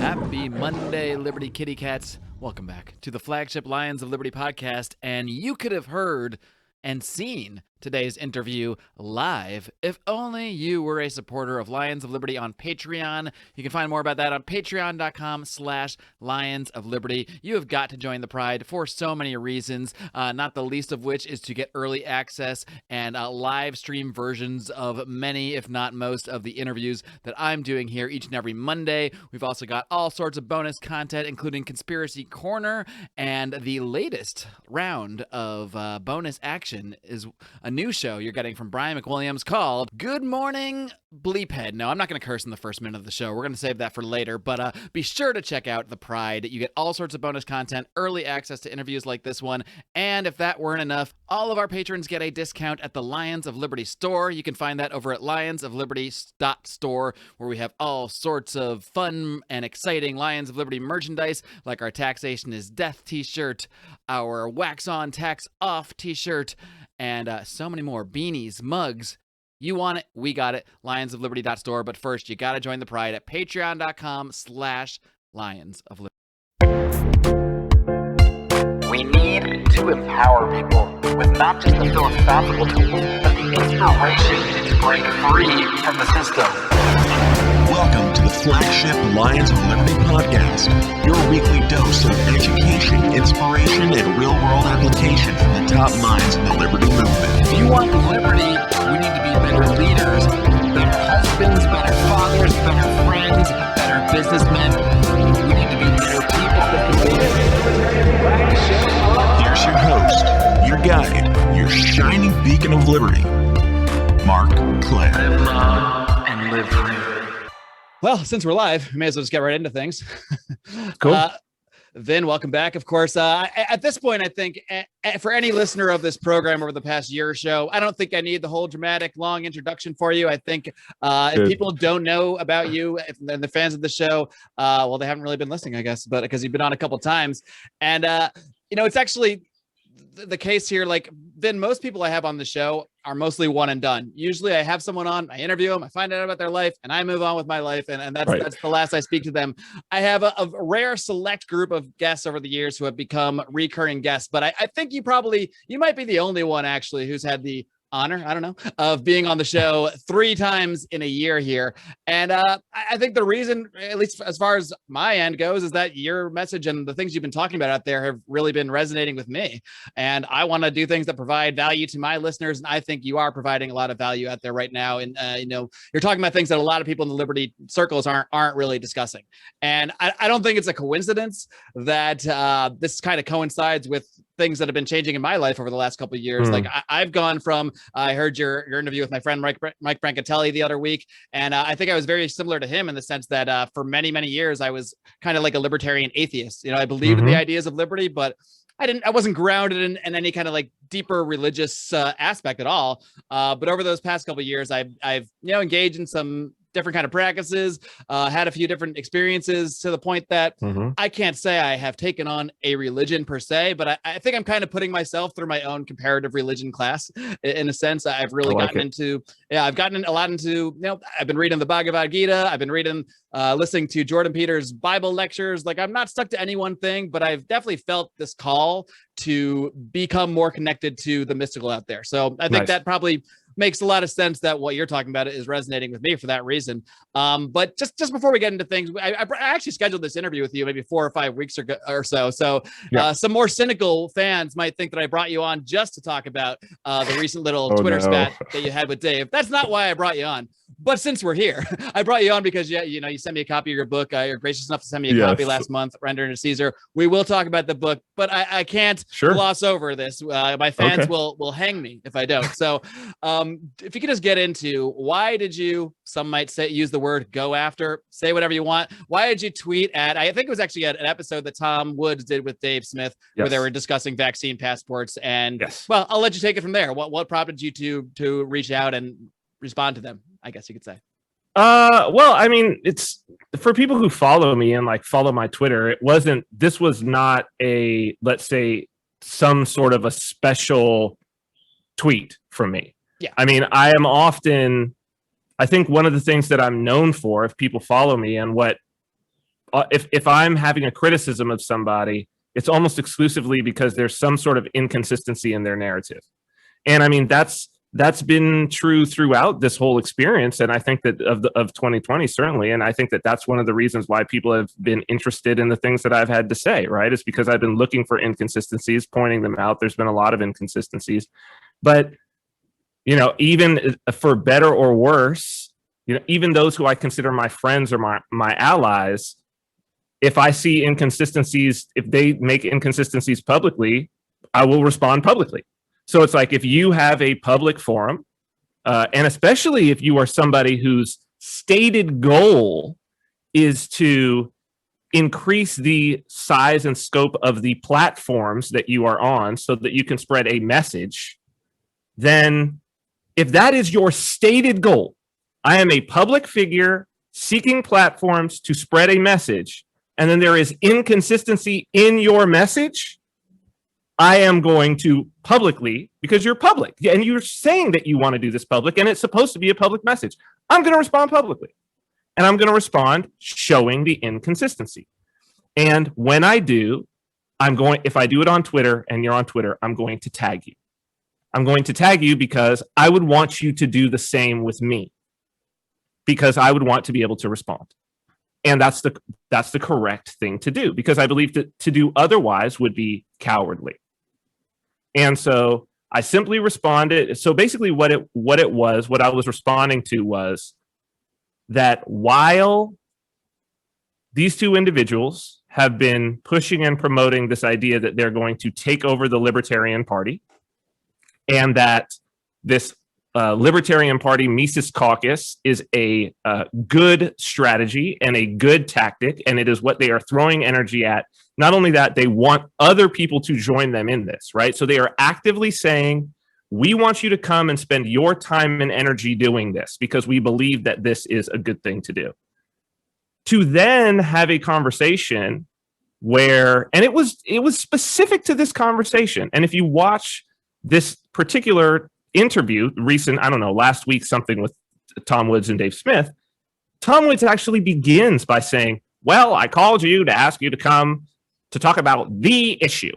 Happy Monday, Liberty Kitty Cats. Welcome back to the flagship Lions of Liberty podcast. And you could have heard and seen today's interview live if only you were a supporter of Lions of Liberty on Patreon. You can find more about that on patreon.com/Lions of Liberty. You have got to join the pride for so many reasons, not the least of which is to get early access and live stream versions of many, if not most, of the interviews that I'm doing here each and every Monday. We've also got all sorts of bonus content, including Conspiracy Corner, and the latest round of bonus action is a new show you're getting from Brian McWilliams called Good Morning Bleephead. No, I'm not going to curse in the first minute of the show. We're going to save that for later, but be sure to check out The Pride. You get all sorts of bonus content, early access to interviews like this one, and if that weren't enough, all of our patrons get a discount at the Lions of Liberty store. You can find that over at lionsofliberty.store, where we have all sorts of fun and exciting Lions of Liberty merchandise, like our Taxation is Death t-shirt, our Wax On Tax Off t-shirt, and so many more. Beanies, mugs. You want it, we got it. Lionsofliberty.store. But first, you got to join the pride at patreon.com/Lions of Liberty. We need to empower people with not just the philosophical tools, but the inspiration to break free from the system. Welcome to the flagship Lions of Liberty podcast, your weekly dose of education, inspiration, and real-world application from the top minds in the liberty movement. If you want liberty, we need to be better leaders, better husbands, better fathers, better friends, better businessmen. We need to be better people. Here's your host, your guide, your shining beacon of liberty, Marc Clair. Live long and live free. Well, since we're live, we may as well just get right into things. Cool. Vin, welcome back, of course. At this point, I think for any listener of this program over the past year or so, I don't think I need the whole dramatic, long introduction for you. I think if people don't know about you and the fans of the show, well, they haven't really been listening, I guess, but because you've been on a couple times. And, it's actually the case here. Like, Vin, most people I have on the show are mostly one and done. Usually I have someone on, I interview them, I find out about their life, and I move on with my life. And that's, right. That's the last I speak to them. I have a rare select group of guests over the years who have become recurring guests, but I think you might be the only one actually who's had the honor, I don't know, of being on the show 3 times in a year here. And I think the reason, at least as far as my end goes, is that your message and the things you've been talking about out there have really been resonating with me. And I want to do things that provide value to my listeners. And I think you are providing a lot of value out there right now. And, you're talking about things that a lot of people in the Liberty circles aren't really discussing. And I don't think it's a coincidence that this kind of coincides with things that have been changing in my life over the last couple of years. Like I've gone from, I heard your interview with my friend Mike Brancatelli the other week, and I think I was very similar to him in the sense that for many, many years I was kind of like a libertarian atheist. I believed in the ideas of liberty, but I wasn't grounded in any kind of like deeper religious aspect at all. But over those past couple of years, I've engaged in some different kind of practices, had a few different experiences to the point that I can't say I have taken on a religion per se, but I think I'm kind of putting myself through my own comparative religion class in a sense. I've really gotten into, I've gotten a lot into, I've been reading the Bhagavad Gita. I've been reading, listening to Jordan Peter's Bible lectures. Like I'm not stuck to any one thing, but I've definitely felt this call to become more connected to the mystical out there. So I think that probably makes a lot of sense that what you're talking about is resonating with me for that reason. But just before we get into things, I actually scheduled this interview with you maybe 4 or 5 weeks or so. So some more cynical fans might think that I brought you on just to talk about the recent little Twitter spat that you had with Dave. That's not why I brought you on. But since we're here, I brought you on because you sent me a copy of your book. You're gracious enough to send me a copy last month, Render to Caesar. We will talk about the book, but I can't gloss over this. My fans will hang me if I don't. So if you could just get into why did you, some might say, use the word go after, say whatever you want. Why did you tweet at, I think it was actually an episode that Tom Woods did with Dave Smith, where they were discussing vaccine passports. And well, I'll let you take it from there. What prompted you to reach out and respond to them, I guess you could say? Well, I mean, it's for people who follow me and like follow my Twitter. This was not a, let's say, some sort of a special tweet from me. Yeah. I mean, I think one of the things that I'm known for, if people follow me and what if I'm having a criticism of somebody, it's almost exclusively because there's some sort of inconsistency in their narrative. And I mean, that's been true throughout this whole experience. And I think that of 2020, certainly. And I think that that's one of the reasons why people have been interested in the things that I've had to say, right? It's because I've been looking for inconsistencies, pointing them out. There's been a lot of inconsistencies, but, you know, even for better or worse, you know, even those who I consider my friends or my allies, if I see inconsistencies, if they make inconsistencies publicly, I will respond publicly. So it's like if you have a public forum, and especially if you are somebody whose stated goal is to increase the size and scope of the platforms that you are on so that you can spread a message, then if that is your stated goal, I am a public figure seeking platforms to spread a message, and then there is inconsistency in your message, I am going to publicly, because you're public and you're saying that you want to do this public and it's supposed to be a public message, I'm going to respond publicly, and I'm going to respond showing the inconsistency. And when I do, if I do it on Twitter and you're on Twitter, I'm going to tag you. I'm going to tag you because I would want you to do the same with me, because I would want to be able to respond. And that's the correct thing to do, because I believe that to do otherwise would be cowardly. And so I simply responded. So basically what I was responding to was that while these two individuals have been pushing and promoting this idea that they're going to take over the Libertarian Party, and that this Libertarian Party Mises Caucus is a good strategy and a good tactic, and it is what they are throwing energy at. Not only that, they want other people to join them in this, right? So they are actively saying, we want you to come and spend your time and energy doing this because we believe that this is a good thing to do. To then have a conversation where, and it was specific to this conversation. And if you watch this particular interview, recent, I don't know, last week, something with Tom Woods and Dave Smith, Tom Woods actually begins by saying, well, I called you to ask you to come to talk about the issue.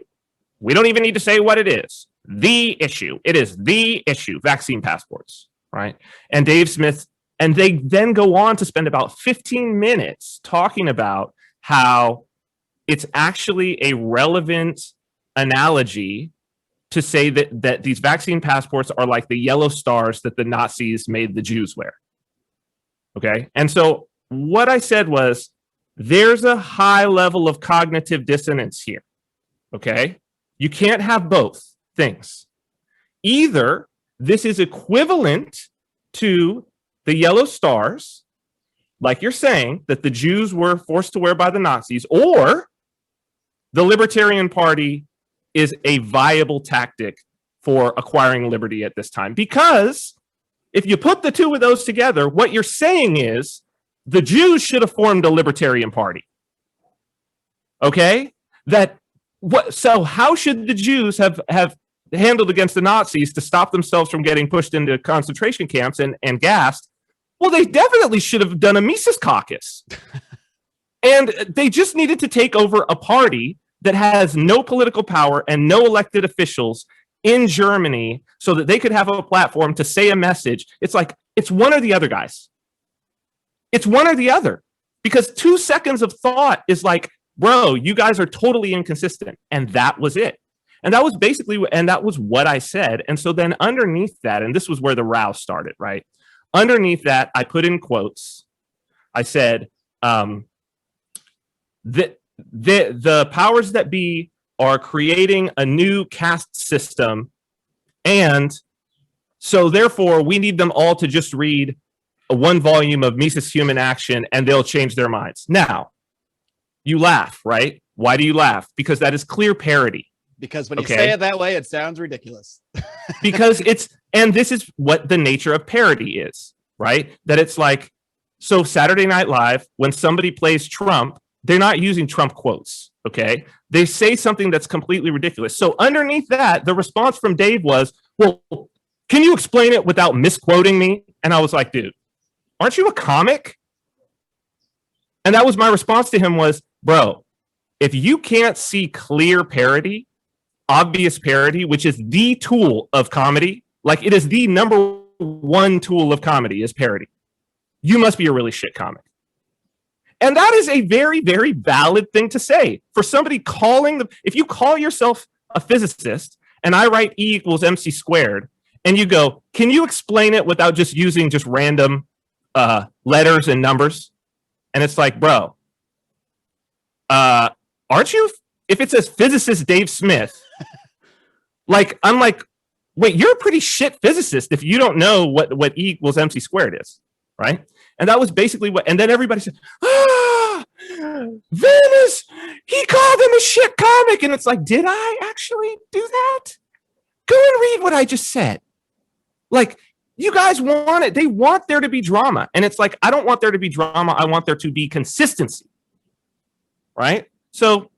We don't even need to say what it is. The issue. It is the issue, vaccine passports, right? And Dave Smith, and they then go on to spend about 15 minutes talking about how it's actually a relevant analogy to say that these vaccine passports are like the yellow stars that the Nazis made the Jews wear. Okay? And so what I said was, there's a high level of cognitive dissonance here. Okay? You can't have both things. Either this is equivalent to the yellow stars, like you're saying, that the Jews were forced to wear by the Nazis, or the Libertarian Party is a viable tactic for acquiring liberty at this time. Because if you put the two of those together, what you're saying is the Jews should have formed a Libertarian Party. Okay? So how should the Jews have handled against the Nazis to stop themselves from getting pushed into concentration camps and gassed? Well, they definitely should have done a Mises Caucus. And they just needed to take over a party that has no political power and no elected officials in Germany so that they could have a platform to say a message. It's like, it's one or the other, guys. It's one or the other. Because 2 seconds of thought is like, bro, you guys are totally inconsistent. And that was it. And that was basically, and that was what I said. And so then underneath that, and this was where the row started, right? Underneath that, I put in quotes. I said, the powers that be are creating a new caste system, and so therefore we need them all to just read one volume of Mises Human Action and they'll change their minds. Now, you laugh, right? Why do you laugh? Because that is clear parody. Because when you say it that way, it sounds ridiculous. Because and this is what the nature of parody is, right? That it's like, so Saturday Night Live, when somebody plays Trump, they're not using Trump quotes, okay? They say something that's completely ridiculous. So underneath that, the response from Dave was, well, can you explain it without misquoting me? And I was like, dude, aren't you a comic? And that was my response to him was, bro, if you can't see clear parody, obvious parody, which is the tool of comedy, like it is the number one tool of comedy is parody, you must be a really shit comic. And that is a very, very valid thing to say for somebody if you call yourself a physicist and I write E equals MC squared and you go, can you explain it without just using just random letters and numbers? And it's like, bro, aren't you? If it says physicist Dave Smith, like, I'm like, wait, you're a pretty shit physicist if you don't know what E equals MC squared is, right? And that was basically and then everybody said, he called him a shit comic. And it's like, did I actually do that? Go and read what I just said. Like, you guys want it. They want there to be drama. And it's like, I don't want there to be drama. I want there to be consistency. Right? So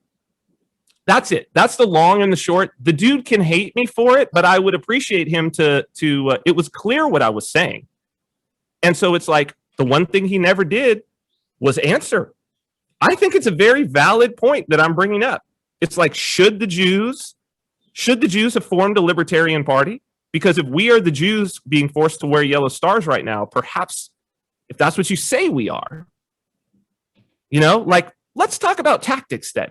that's it. That's the long and the short. The dude can hate me for it, but I would appreciate him to it was clear what I was saying. And so it's like, the one thing he never did was answer. I think it's a very valid point that I'm bringing up. It's like, should the Jews have formed a libertarian party? Because if we are the Jews being forced to wear yellow stars right now, perhaps if that's what you say we are, like, let's talk about tactics then.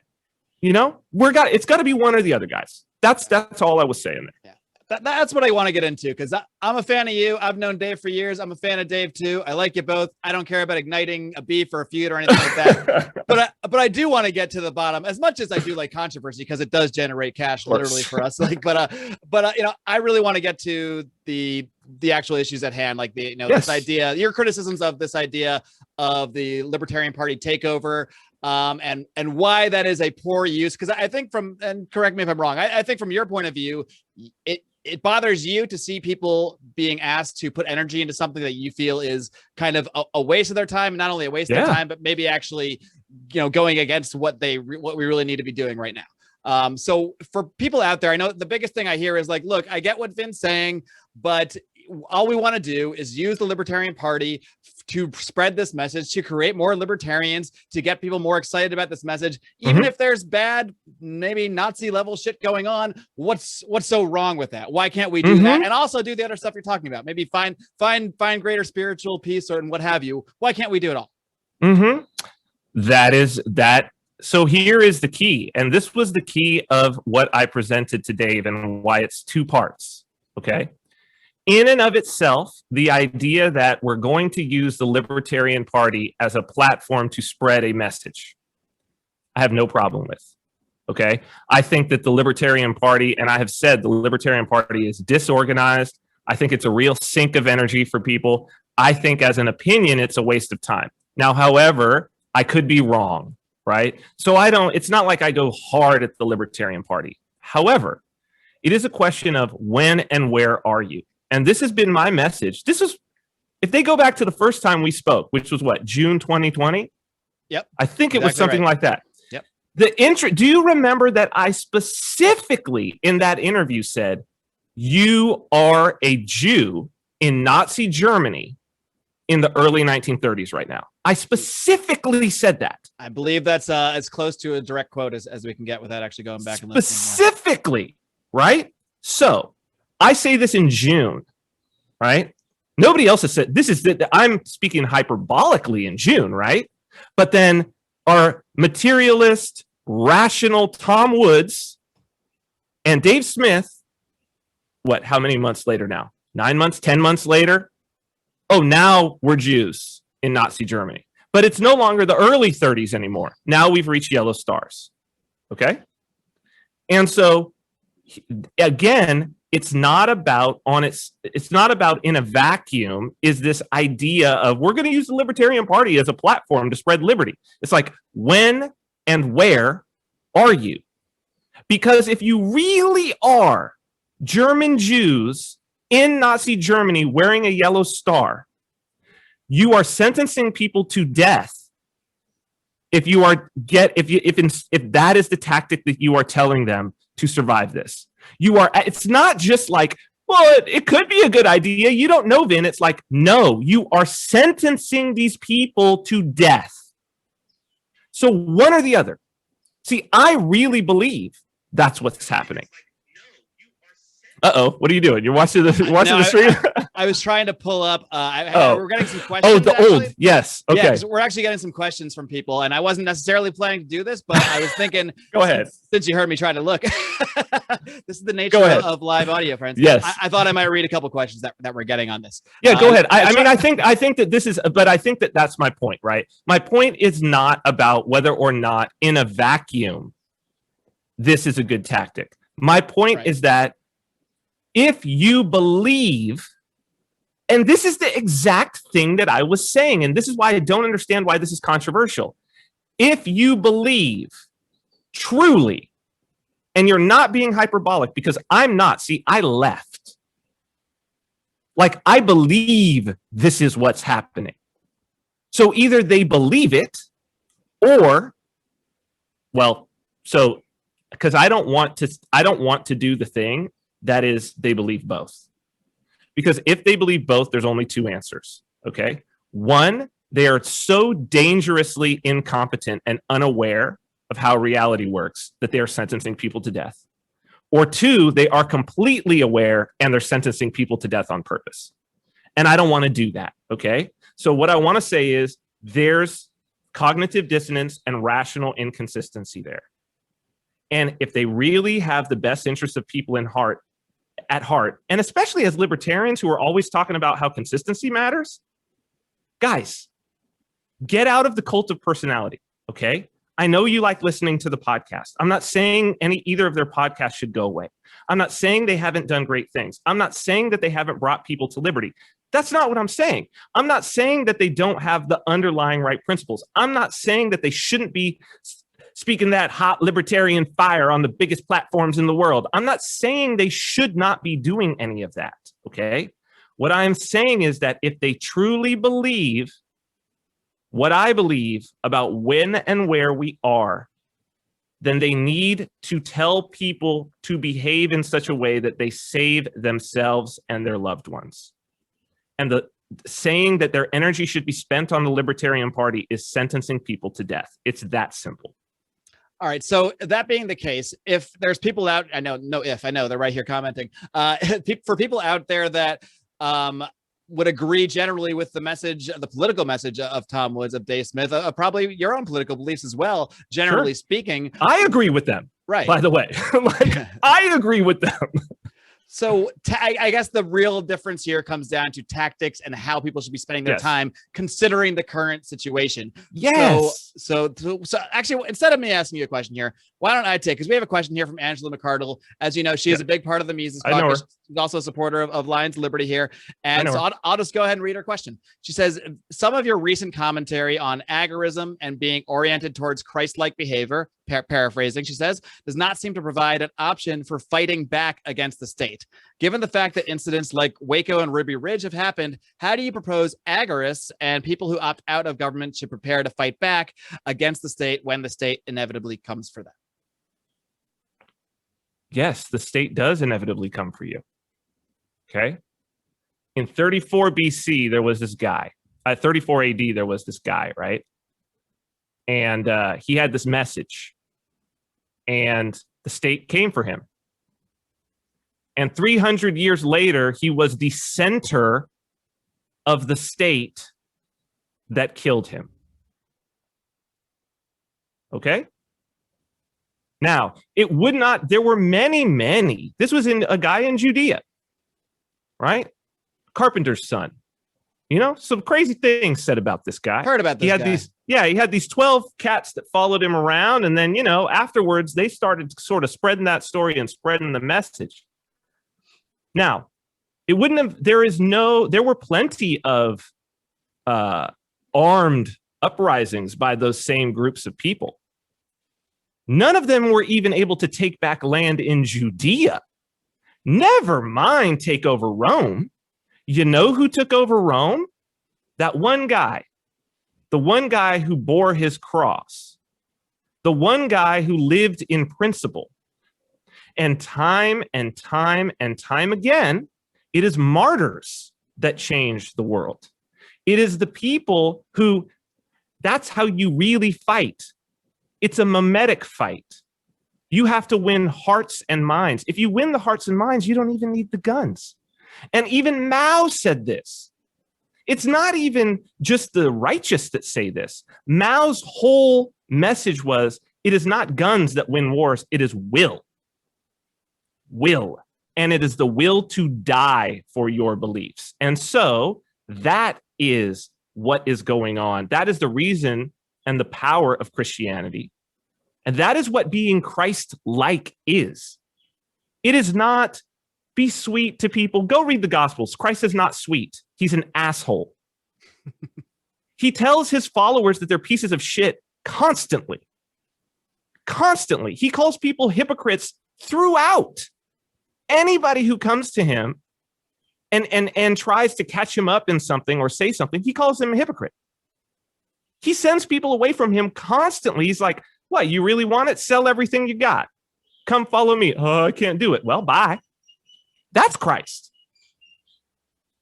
It's got to be one or the other, guys. That's all I was saying there. Yeah. That's what I want to get into, because I'm a fan of you. I've known Dave for years. I'm a fan of Dave too. I like you both. I don't care about igniting a beef or a feud or anything like that. but I do want to get to the bottom, as much as I do like controversy, because it does generate cash literally for us. Like, I really want to get to the actual issues at hand, like this idea, your criticisms of this idea of the Libertarian Party takeover. And why that is a poor use. Because I think and correct me if I'm wrong, I think from your point of view, it bothers you to see people being asked to put energy into something that you feel is kind of a waste of their time, and not only a waste of their time, but maybe actually, going against what we really need to be doing right now. So for people out there, I know the biggest thing I hear is like, look, I get what Vin's saying, but all we want to do is use the Libertarian Party to spread this message, to create more libertarians, to get people more excited about this message. Even if there's bad, maybe Nazi level shit going on, what's so wrong with that? Why can't we do that? And also do the other stuff you're talking about. Maybe find greater spiritual peace or what have you. Why can't we do it all? That is that. So here is the key. And this was the key of what I presented to Dave and why it's two parts. Okay. In and of itself, the idea that we're going to use the Libertarian Party as a platform to spread a message, I have no problem with. Okay. I think that the Libertarian Party, and I have said the Libertarian Party is disorganized. I think it's a real sink of energy for people. I think as an opinion, it's a waste of time. Now, however, I could be wrong, right? So it's not like I go hard at the Libertarian Party. However, it is a question of when and where are you? And this has been my message. If they go back to the first time we spoke, which was what, June 2020? Yep. I think it was something like that. Yep. Do you remember that I specifically in that interview said, you are a Jew in Nazi Germany in the early 1930s right now? I specifically said that. I believe that's as close to a direct quote as we can get without actually going back and listening. Specifically, right? So I say this in June, right? Nobody else has said this. I'm speaking hyperbolically in June, right? But then our materialist, rational Tom Woods and Dave Smith, how many months later now? 9 months, 10 months later? Oh, now we're Jews in Nazi Germany. But it's no longer the early 30s anymore. Now we've reached yellow stars. Okay? And so, again, it's not about in a vacuum is this idea of we're going to use the Libertarian Party as a platform to spread liberty. It's like, when and where are you? Because if you really are German Jews in Nazi Germany wearing a yellow star, you are sentencing people to death. If that is the tactic that you are telling them to survive this. It's not just like, well, it could be a good idea. You don't know, Vin. It's like, no, you are sentencing these people to death. So one or the other. See, I really believe that's what's happening. Uh-oh, what are you doing? You're watching the stream? I was trying to pull up. We're getting some questions. Oh, the old. Yes. Okay. Yeah, we're actually getting some questions from people, and I wasn't necessarily planning to do this, but I was thinking. Go ahead. Since you heard me try to look, this is the nature of live audio, friends. Yes. I thought I might read a couple questions that we're getting on this. Yeah, go ahead. I think that this is, but I think that that's my point, right? My point is not about whether or not in a vacuum this is a good tactic. My point is that if you believe, and this is the exact thing that I was saying, and this is why I don't understand why this is controversial. If you believe truly, and you're not being hyperbolic, because I'm not. See, I left. Like, I believe this is what's happening. So either they believe it, or, well, so, because I don't want to do the thing that is, they believe both. Because if they believe both, there's only two answers, okay? One, they are so dangerously incompetent and unaware of how reality works that they are sentencing people to death. Or two, they are completely aware and they're sentencing people to death on purpose. And I don't want to do that, okay? So what I want to say is there's cognitive dissonance and rational inconsistency there. And if they really have the best interests of people at heart, and especially as libertarians who are always talking about how consistency matters, guys, get out of the cult of personality, okay? I know you like listening to the podcast. I'm not saying either of their podcasts should go away. I'm not saying they haven't done great things. I'm not saying that they haven't brought people to liberty. That's not what I'm saying. I'm not saying that they don't have the underlying right principles. I'm not saying that they shouldn't be speaking that hot libertarian fire on the biggest platforms in the world. I'm not saying they should not be doing any of that, okay? What I'm saying is that if they truly believe what I believe about when and where we are, then they need to tell people to behave in such a way that they save themselves and their loved ones. And the saying that their energy should be spent on the Libertarian Party is sentencing people to death. It's that simple. All right. So that being the case, if there's people out, I know they're right here commenting, for people out there that would agree generally with the message, the political message of Tom Woods, of Dave Smith, probably your own political beliefs as well, generally speaking. I agree with them. Right. By the way, I agree with them. So I guess the real difference here comes down to tactics and how people should be spending their time, considering the current situation. Yes. So actually, instead of me asking you a question here, why don't I take, because we have a question here from Angela McCardle. As you know, she is a big part of the Mises Caucus. She's also a supporter of Lions Liberty here. And so I'll just go ahead and read her question. She says, some of your recent commentary on agorism and being oriented towards Christ-like behavior, paraphrasing, she says, does not seem to provide an option for fighting back against the state. Given the fact that incidents like Waco and Ruby Ridge have happened, how do you propose agorists and people who opt out of government should prepare to fight back against the state when the state inevitably comes for them? Yes, the state does inevitably come for you. Okay. In 34 BC, there was this guy. 34 AD, there was this guy, right? And he had this message. And the state came for him. And 300 years later, he was the center of the state that killed him. Okay? Now, it would not, there were many, this was in a guy in Judea, right? Carpenter's son. You know, some crazy things said about this guy. Heard about this guy. He had these 12 cats that followed him around. And then, you know, afterwards, they started sort of spreading that story and spreading the message. Now, it wouldn't have, there were plenty of armed uprisings by those same groups of people. None of them were even able to take back land in Judea. Never mind take over Rome. You know who took over Rome? That one guy. The one guy who bore his cross. The one guy who lived in principle. And time and time and time again, it is martyrs that change the world. It is the people who, that's how you really fight. It's a mimetic fight. You have to win hearts and minds. If you win the hearts and minds, you don't even need the guns. And even Mao said this. It's not even just the righteous that say this. Mao's whole message was, it is not guns that win wars, it is will. Will. And it is the will to die for your beliefs. And so that is what is going on. That is the reason and the power of Christianity. And that is what being Christ-like is. It is not be sweet to people. Go read the Gospels. Christ is not sweet. He's an asshole. He tells his followers that they're pieces of shit constantly. Constantly. He calls people hypocrites throughout. Anybody who comes to him and tries to catch him up in something or say something, he calls them a hypocrite. He sends people away from him constantly. He's like, what, you really want it? Sell everything you got. Come follow me. Oh, I can't do it. Well, bye. That's Christ.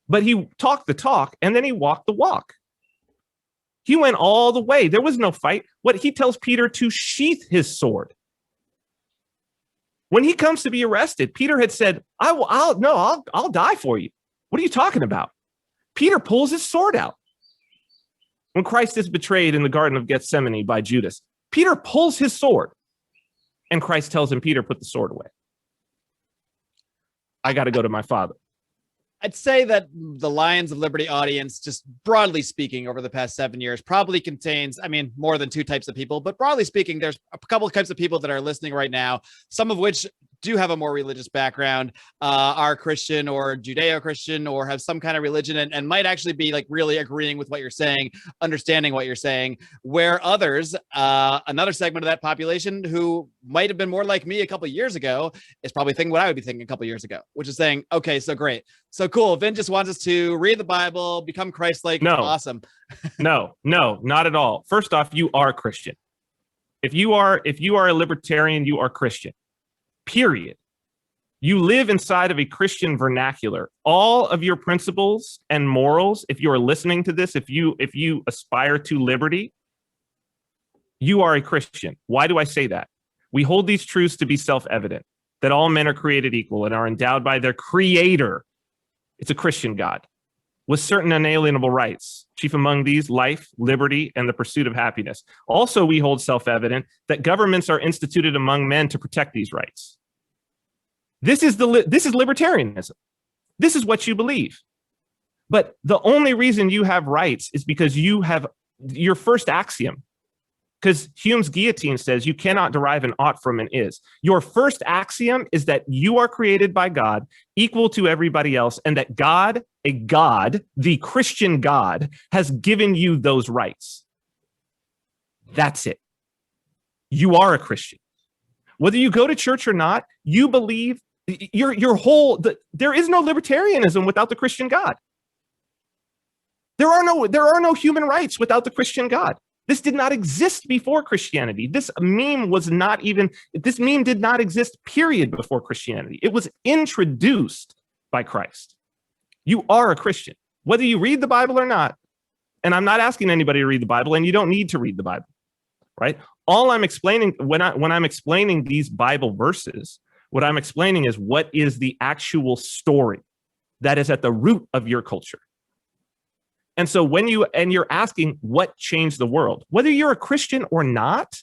But he talked the talk and then he walked the walk. He went all the way. There was no fight. What he tells Peter to sheath his sword. When he comes to be arrested, Peter had said, I'll die for you. What are you talking about? Peter pulls his sword out. When Christ is betrayed in the Garden of Gethsemane by Judas, Peter pulls his sword and Christ tells him, Peter, put the sword away. I got to go to my Father. I'd say that the Lions of Liberty audience, just broadly speaking, over the past 7 years, probably contains, more than two types of people, but broadly speaking, there's a couple of types of people that are listening right now, some of which do have a more religious background, are Christian or Judeo-Christian or have some kind of religion and might actually be like really agreeing with what you're saying, understanding what you're saying, where others, another segment of that population who might have been more like me a couple of years ago is probably thinking what I would be thinking a couple of years ago, which is saying, okay, so great. So cool. Vin just wants us to read the Bible, become Christ-like. No. Awesome. No, not at all. First off, you are Christian. If you are a libertarian, you are Christian. Period. You live inside of a Christian vernacular. All of your principles and morals, if you are listening to this, if you aspire to liberty, you are a Christian. Why do I say that? We hold these truths to be self-evident, that all men are created equal and are endowed by their creator. It's a Christian God with certain unalienable rights, chief among these life, liberty, and the pursuit of happiness. Also, we hold self-evident that governments are instituted among men to protect these rights. This is libertarianism. This is what you believe. But the only reason you have rights is because you have your first axiom. Because Hume's guillotine says you cannot derive an ought from an is. Your first axiom is that you are created by God, equal to everybody else, and that God, a God, the Christian God, has given you those rights. That's it. You are a Christian. Whether you go to church or not, you believe your whole. There is no libertarianism without the Christian God. There are no human rights without the Christian God. This did not exist before Christianity. This meme did not exist, period, before Christianity. It was introduced by Christ. You are a Christian, whether you read the Bible or not. And I'm not asking anybody to read the Bible, and you don't need to read the Bible, right? All I'm explaining, when I'm explaining these Bible verses, what I'm explaining is what is the actual story that is at the root of your culture. And so when you're asking what changed the world, whether you're a Christian or not,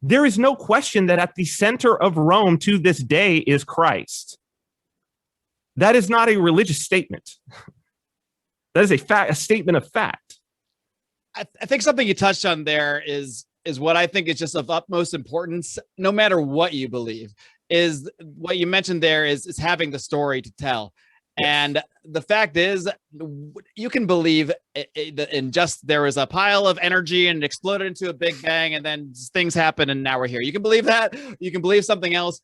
there is no question that at the center of Rome to this day is Christ. That is not a religious statement. That is a statement of fact. I think something you touched on there is what I think is just of utmost importance, no matter what you believe, is what you mentioned there is having the story to tell. And the fact is, you can believe in just there was a pile of energy and it exploded into a big bang and then things happen and now we're here. You can believe that. You can believe something else.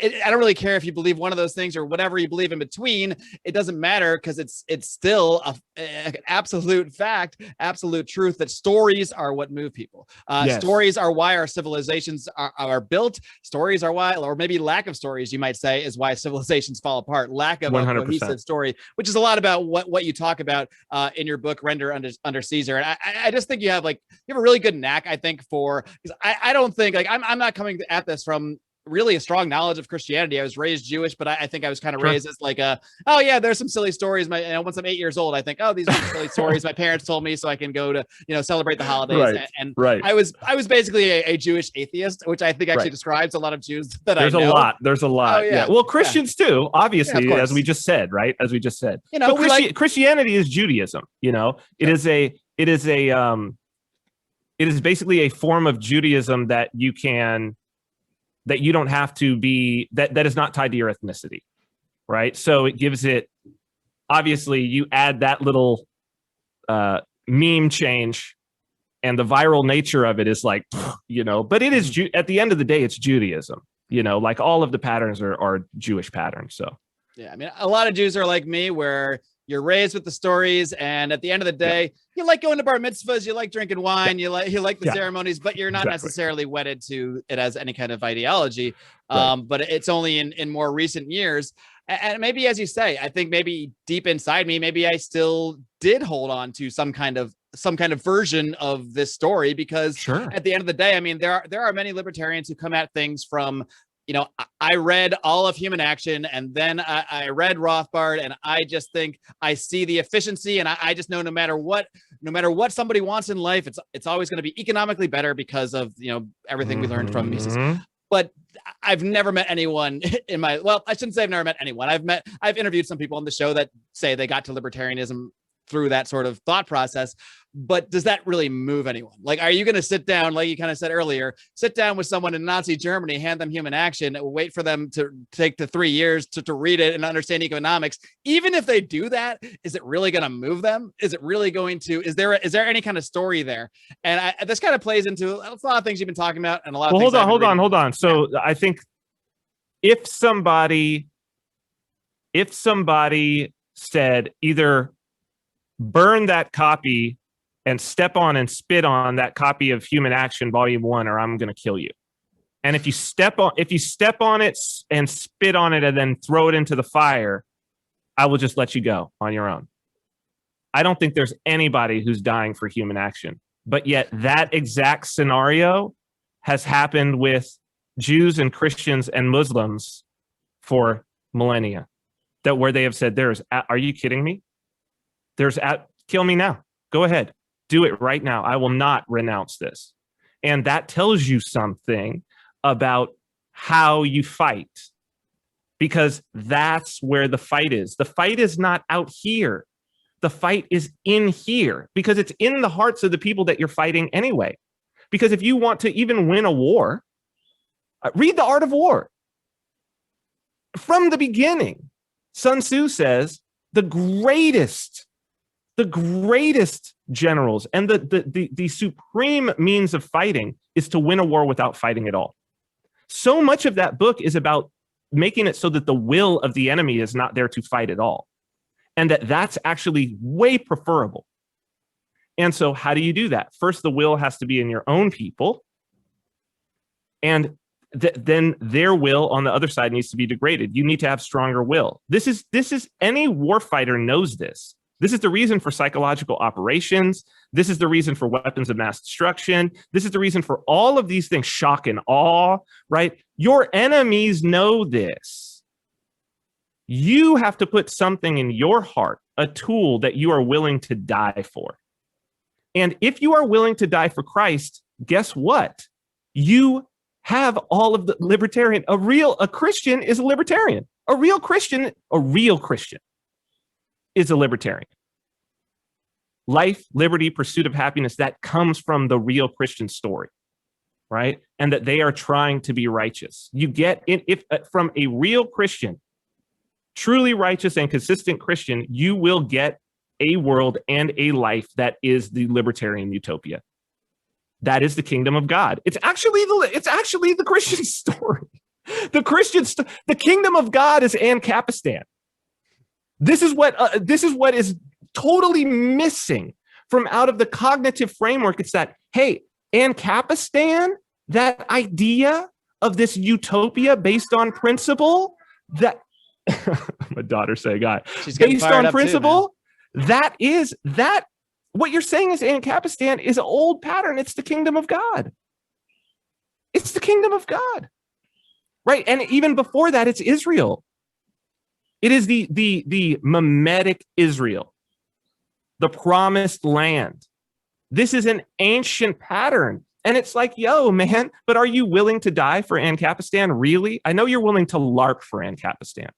I don't really care if you believe one of those things or whatever you believe in between. It doesn't matter, because it's still an absolute fact, absolute truth, that stories are what move people. Yes. Stories are why our civilizations are built. Stories are why, or maybe lack of stories, you might say, is why civilizations fall apart. Lack of a 100%. cohesive story, which is a lot about what you talk about in your book, Render Under Caesar. And I just think you have a really good knack, I think, because I don't think, I'm not coming at this from really a strong knowledge of Christianity. I was raised Jewish, but I think I was kind of raised as oh yeah, there's some silly stories. Once I'm 8 years old, I think, oh, these are silly stories my parents told me so I can go to, celebrate the holidays. Right. I was basically a Jewish atheist, which I think actually describes a lot of Jews that I know. There's a lot. Oh, yeah. Well, Christians too, obviously, Yeah, as we just said, right? As we just said. But Christianity is Judaism, It is basically a form of Judaism that you don't have to be, that is not tied to your ethnicity, right? So it gives it, obviously you add that little meme change, and the viral nature of it is but it is, at the end of the day, it's Judaism, all of the patterns are Jewish patterns. So yeah, I mean, a lot of Jews are like me, where you're raised with the stories, and at the end of the day, you like going to bar mitzvahs, you like drinking wine, you like the ceremonies, but you're not necessarily wedded to it as any kind of ideology. But it's only in more recent years, and maybe, as you say, I think maybe deep inside me, maybe I still did hold on to some kind of version of this story, because at the end of the day, I mean, there are many libertarians who come at things from, I read all of Human Action, and then I read Rothbard, and I just think I see the efficiency, and I just know no matter what somebody wants in life, it's always going to be economically better because of everything we learned from Mises. But I've never met anyone I shouldn't say I've never met anyone. I've interviewed some people on the show that say they got to libertarianism through that sort of thought process. But does that really move anyone? Are you going to sit down, like you kind of said earlier, sit down with someone in Nazi Germany, hand them Human Action, wait for them to take the 3 years to read it and understand economics? Even if they do that, is it really going to move them? Is it really going to, is there any kind of story there? And this kind of plays into a lot of things you've been talking about, and a lot of things. Hold on. So I think if somebody said either burn that copy and step on and spit on that copy of Human Action Volume 1, or I'm going to kill you. And if you step on it and spit on it and then throw it into the fire, I will just let you go on your own. I don't think there's anybody who's dying for Human Action. But yet that exact scenario has happened with Jews and Christians and Muslims for millennia, where they have said, are you kidding me? Kill me now. Go ahead. Do it right now. I will not renounce this. And that tells you something about how you fight, because that's where the fight is. The fight is not out here. The fight is in here, because it's in the hearts of the people that you're fighting anyway. Because if you want to even win a war, read The Art of War. From the beginning, Sun Tzu says the greatest generals and the supreme means of fighting is to win a war without fighting at all. So much of that book is about making it so that the will of the enemy is not there to fight at all, and that's actually way preferable. And so how do you do that? First, the will has to be in your own people, and then their will on the other side needs to be degraded. You need to have stronger will. This is any warfighter knows this. This is the reason for psychological operations. This is the reason for weapons of mass destruction. This is the reason for all of these things, shock and awe, right? Your enemies know this. You have to put something in your heart, a tool that you are willing to die for. And if you are willing to die for Christ, guess what? You have all of the libertarian. A Christian is a libertarian. A real Christian is a libertarian. Life, liberty, pursuit of happiness, that comes from the real Christian story, right? And that they are trying to be righteous. You get from a real Christian, truly righteous and consistent Christian, you will get a world and a life that is the libertarian utopia. That is the kingdom of God. It's actually the Christian story. The Christians, the kingdom of God is Ancapistan. This is what is totally missing from out of the cognitive framework. It's that, hey, Ancapistan, that idea of this utopia based on principle, that my daughter say, God, She's based on up principle, too, that what you're saying is Ancapistan is an old pattern. It's the kingdom of God. It's the kingdom of God. Right. And even before that, it's Israel. It is the mimetic Israel, the promised land. This is an ancient pattern. And it's like, yo, man, but are you willing to die for Ancapistan? Really? I know you're willing to LARP for Ancapistan,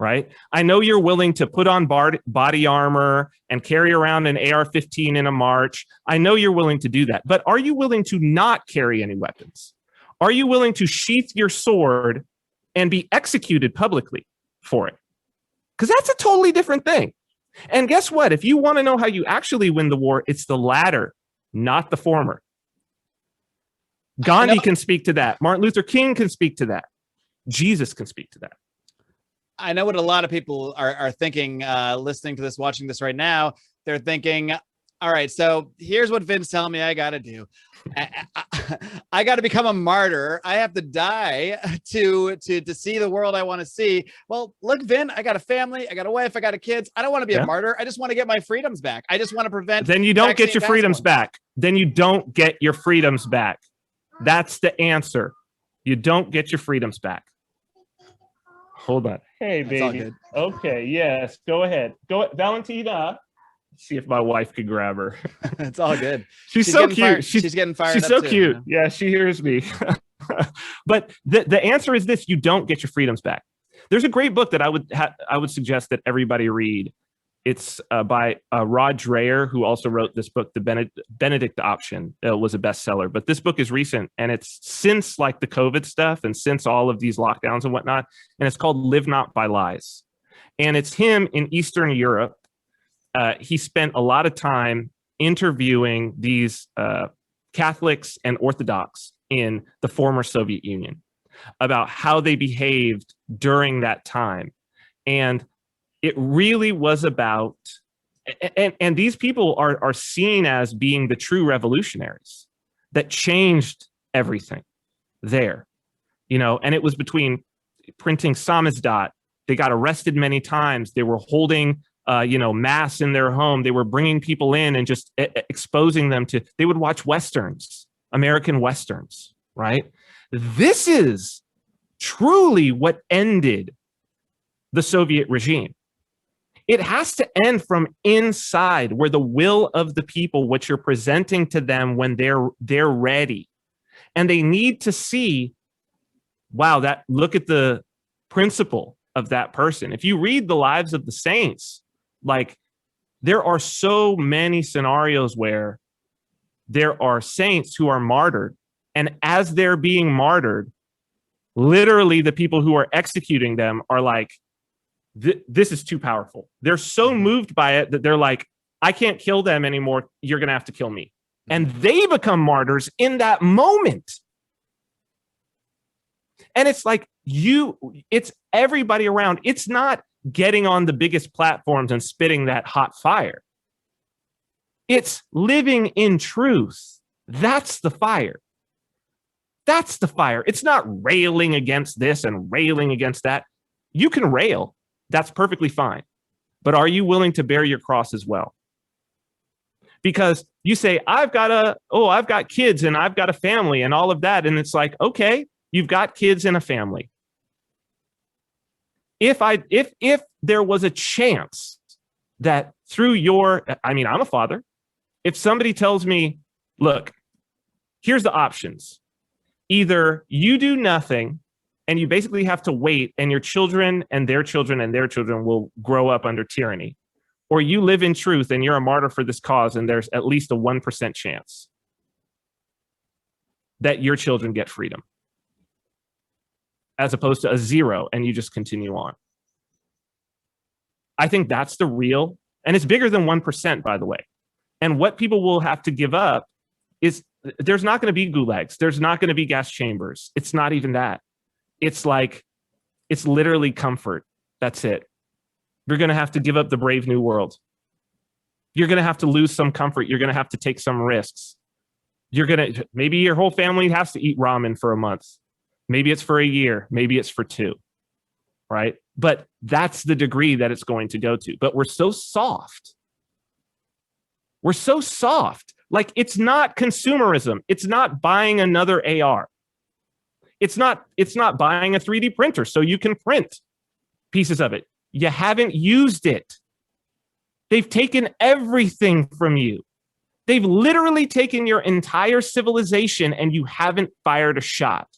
right? I know you're willing to put on body armor and carry around an AR-15 in a march. I know you're willing to do that. But are you willing to not carry any weapons? Are you willing to sheath your sword and be executed publicly for it? Because that's a totally different thing. And guess what? If you want to know how you actually win the war, it's the latter, not the former. Gandhi can speak to that. Martin Luther King can speak to that. Jesus can speak to that. I know what a lot of people are thinking, listening to this, watching this right now. They're thinking, all right, so here's what Vin's telling me I got to do. I got to become a martyr. I have to die to see the world I want to see. Well, look, Vin, I got a family. I got a wife. I got a kids. I don't want to be a martyr. I just want to get my freedoms back. I just want to prevent. Then you don't get your freedoms back. Then you don't get your freedoms back. That's the answer. You don't get your freedoms back. Hold on. Hey, baby. Okay, yes. Go ahead. Go, Valentina. See if my wife could grab her. It's all good. She's so cute. She's getting fired. She's so cute. You know? Yeah, she hears me. But the answer is this: you don't get your freedoms back. There's a great book that I would suggest that everybody read. It's by Rod Dreher, who also wrote this book, The Benedict Option. Was a bestseller. But this book is recent, and it's since like the COVID stuff and since all of these lockdowns and whatnot. And it's called Live Not by Lies. And it's him in Eastern Europe. He spent a lot of time interviewing these Catholics and Orthodox in the former Soviet Union about how they behaved during that time. And it really was about, and these people are seen as being the true revolutionaries that changed everything there, you know, and it was between printing samizdat. They got arrested many times. They were holding mass in their home. They were bringing people in and just exposing them to, they would watch Westerns, American Westerns, right? This is truly what ended the Soviet regime. It has to end from inside, where the will of the people, what you're presenting to them when they're ready. And they need to see, wow, look at the principle of that person. If you read the lives of the saints, like, there are so many scenarios where there are saints who are martyred, and as they're being martyred, literally the people who are executing them are like, this is too powerful. They're so moved by it that they're like, I can't kill them anymore. You're going to have to kill me. And they become martyrs in that moment. And it's like, it's everybody around. It's not getting on the biggest platforms and spitting that hot fire. It's living in truth. That's the fire. That's the fire. It's not railing against this and railing against that. You can rail. That's perfectly fine. But are you willing to bear your cross as well? Because you say, I've got kids and I've got a family and all of that. And it's like, okay, you've got kids and a family. If there was a chance that I'm a father. If somebody tells me, look, here's the options. Either you do nothing and you basically have to wait, and your children and their children and their children will grow up under tyranny, or you live in truth and you're a martyr for this cause, and there's at least a 1% chance that your children get freedom, as opposed to a 0 and you just continue on. I think that's the real, and it's bigger than 1%, by the way. And what people will have to give up is, there's not going to be gulags. There's not going to be gas chambers. It's not even that. it's like, it's literally comfort. That's it. You're going to have to give up the brave new world. You're going to have to lose some comfort. You're going to have to take some risks. Maybe your whole family has to eat ramen for a month. Maybe it's for a year. Maybe it's for 2. Right? But that's the degree that it's going to go to. But we're so soft. We're so soft. Like, it's not consumerism. It's not buying another AR. It's not buying a 3D printer so you can print pieces of it. You haven't used it. They've taken everything from you. They've literally taken your entire civilization, and you haven't fired a shot.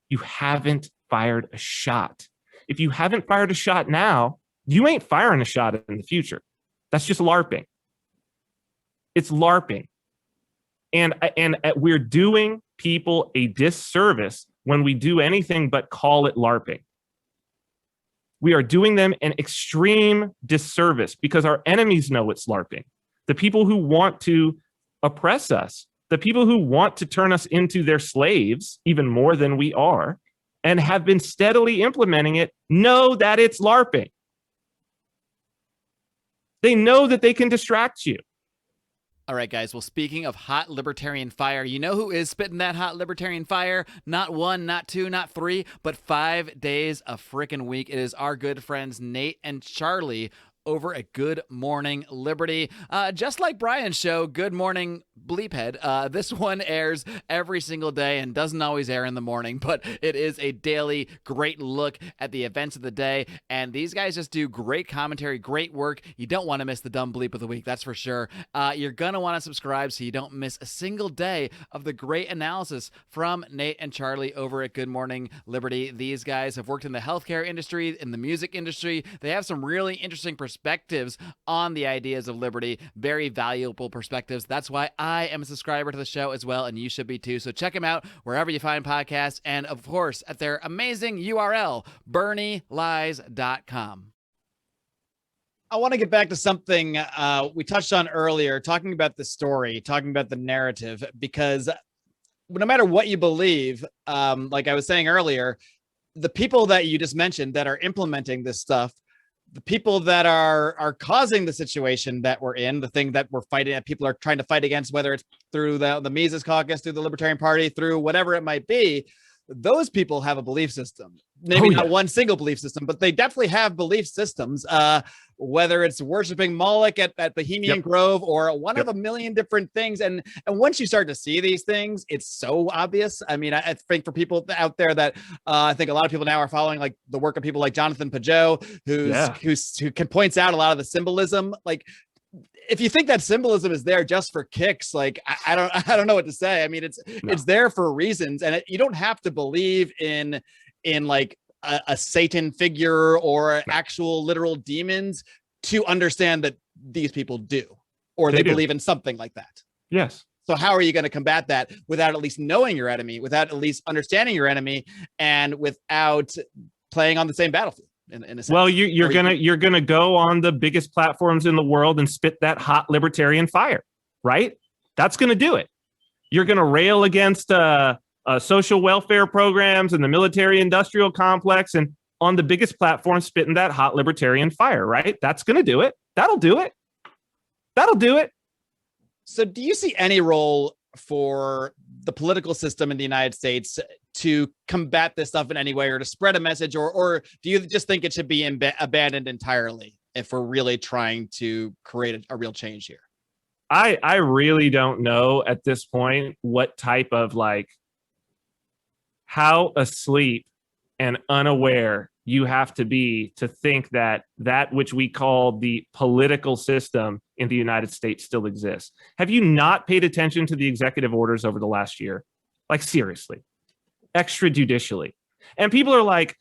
You haven't fired a shot. If you haven't fired a shot now, you ain't firing a shot in the future. That's just LARPing. It's LARPing. And we're doing people a disservice when we do anything but call it LARPing. We are doing them an extreme disservice because our enemies know it's LARPing. The people who want to oppress us, the people who want to turn us into their slaves, even more than we are, and have been steadily implementing it, know that it's LARPing. They know that they can distract you. All right, guys. Well, speaking of hot libertarian fire, you know who is spitting that hot libertarian fire? Not 1, not 2, not 3, but 5 days a frickin' week. It is our good friends Nate and Charlie over at Good Morning Liberty. Just like Brian's show, Good Morning Bleephead, this one airs every single day and doesn't always air in the morning, but it is a daily great look at the events of the day, and these guys just do great commentary, great work. You don't want to miss the dumb bleep of the week, that's for sure. You're going to want to subscribe so you don't miss a single day of the great analysis from Nate and Charlie over at Good Morning Liberty. These guys have worked in the healthcare industry, in the music industry. They have some really interesting perspectives on the ideas of liberty, very valuable perspectives. That's why I am a subscriber to the show as well, and you should be too. So check them out wherever you find podcasts, and of course at their amazing URL, BernieLies.com. I want to get back to something we touched on earlier, talking about the story, talking about the narrative, because no matter what you believe, like I was saying earlier, the people that you just mentioned that are implementing this stuff, the people that are causing the situation that we're in, the thing that we're fighting, that people are trying to fight against, whether it's through the Mises Caucus, through the Libertarian Party, through whatever it might be, those people have a belief system. Maybe not one single belief system, but they definitely have belief systems, whether it's worshiping Moloch at Bohemian Grove or one of a million different things. And once you start to see these things, it's so obvious. I mean, I think for people out there that I think a lot of people now are following like the work of people like Jonathan Pajot, who can points out a lot of the symbolism. Like, if you think that symbolism is there just for kicks, like I don't know what to say. I mean, it's there for reasons, and you don't have to believe in like a Satan figure or actual literal demons to understand that these people do, or they believe in something like that. Yes. So how are you going to combat that without at least knowing your enemy, without at least understanding your enemy, and without playing on the same battlefield? In a sense. Well, you're gonna go on the biggest platforms in the world and spit that hot libertarian fire, right? That's gonna do it. You're gonna rail against social welfare programs and the military-industrial complex, and on the biggest platform, spitting that hot libertarian fire, right? That's gonna do it. That'll do it. That'll do it. So, do you see any role for the political system in the United States to combat this stuff in any way, or to spread a message, or do you just think it should be abandoned entirely if we're really trying to create a real change here? I really don't know at this point what type of, like, how asleep and unaware you have to be to think that which we call the political system in the United States still exists. Have you not paid attention to the executive orders over the last year? Like, seriously, extrajudicially. And people are like,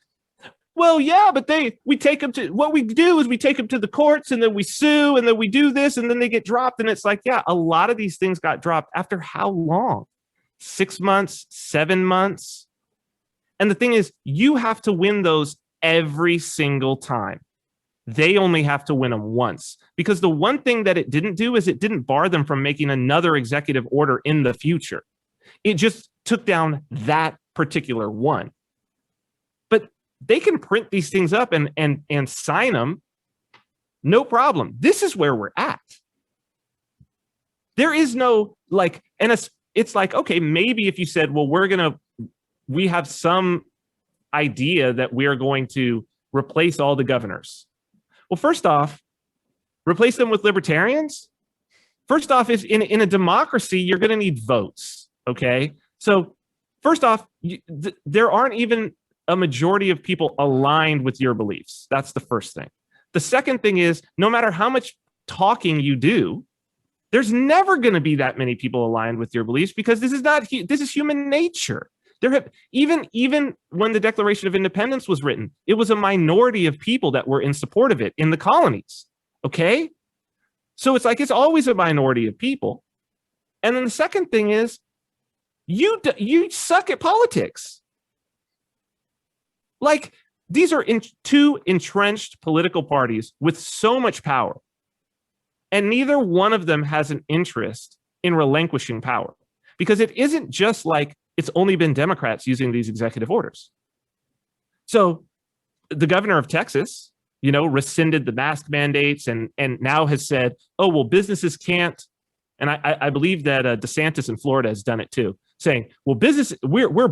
well, yeah, but we take them to, what we do is we take them to the courts, and then we sue, and then we do this, and then they get dropped. And it's like, yeah, a lot of these things got dropped after how long? 6 months, 7 months. And the thing is, you have to win those every single time. They only have to win them once, because the one thing that it didn't do is it didn't bar them from making another executive order in the future. It just took down that particular one. they can print these things up and sign them, no problem. This is where we're at. There is no like, and it's like, okay, maybe if you said, well, we have some idea that we are going to replace all the governors. Well, first off, replace them with libertarians. First off, is in a democracy, you're going to need votes. Okay. So first off, there aren't even a majority of people aligned with your beliefs. That's the first thing. The second thing is, no matter how much talking you do, there's never going to be that many people aligned with your beliefs, because this is human nature. Even when the Declaration of Independence was written, it was a minority of people that were in support of it in the colonies. Okay? So it's like, it's always a minority of people. And then the second thing is, you suck at politics. Like, these are two entrenched political parties with so much power, and neither one of them has an interest in relinquishing power, because it isn't just like it's only been Democrats using these executive orders. So the governor of Texas, rescinded the mask mandates and now has said, oh, well, businesses can't. And I believe that DeSantis in Florida has done it too, saying, well, we're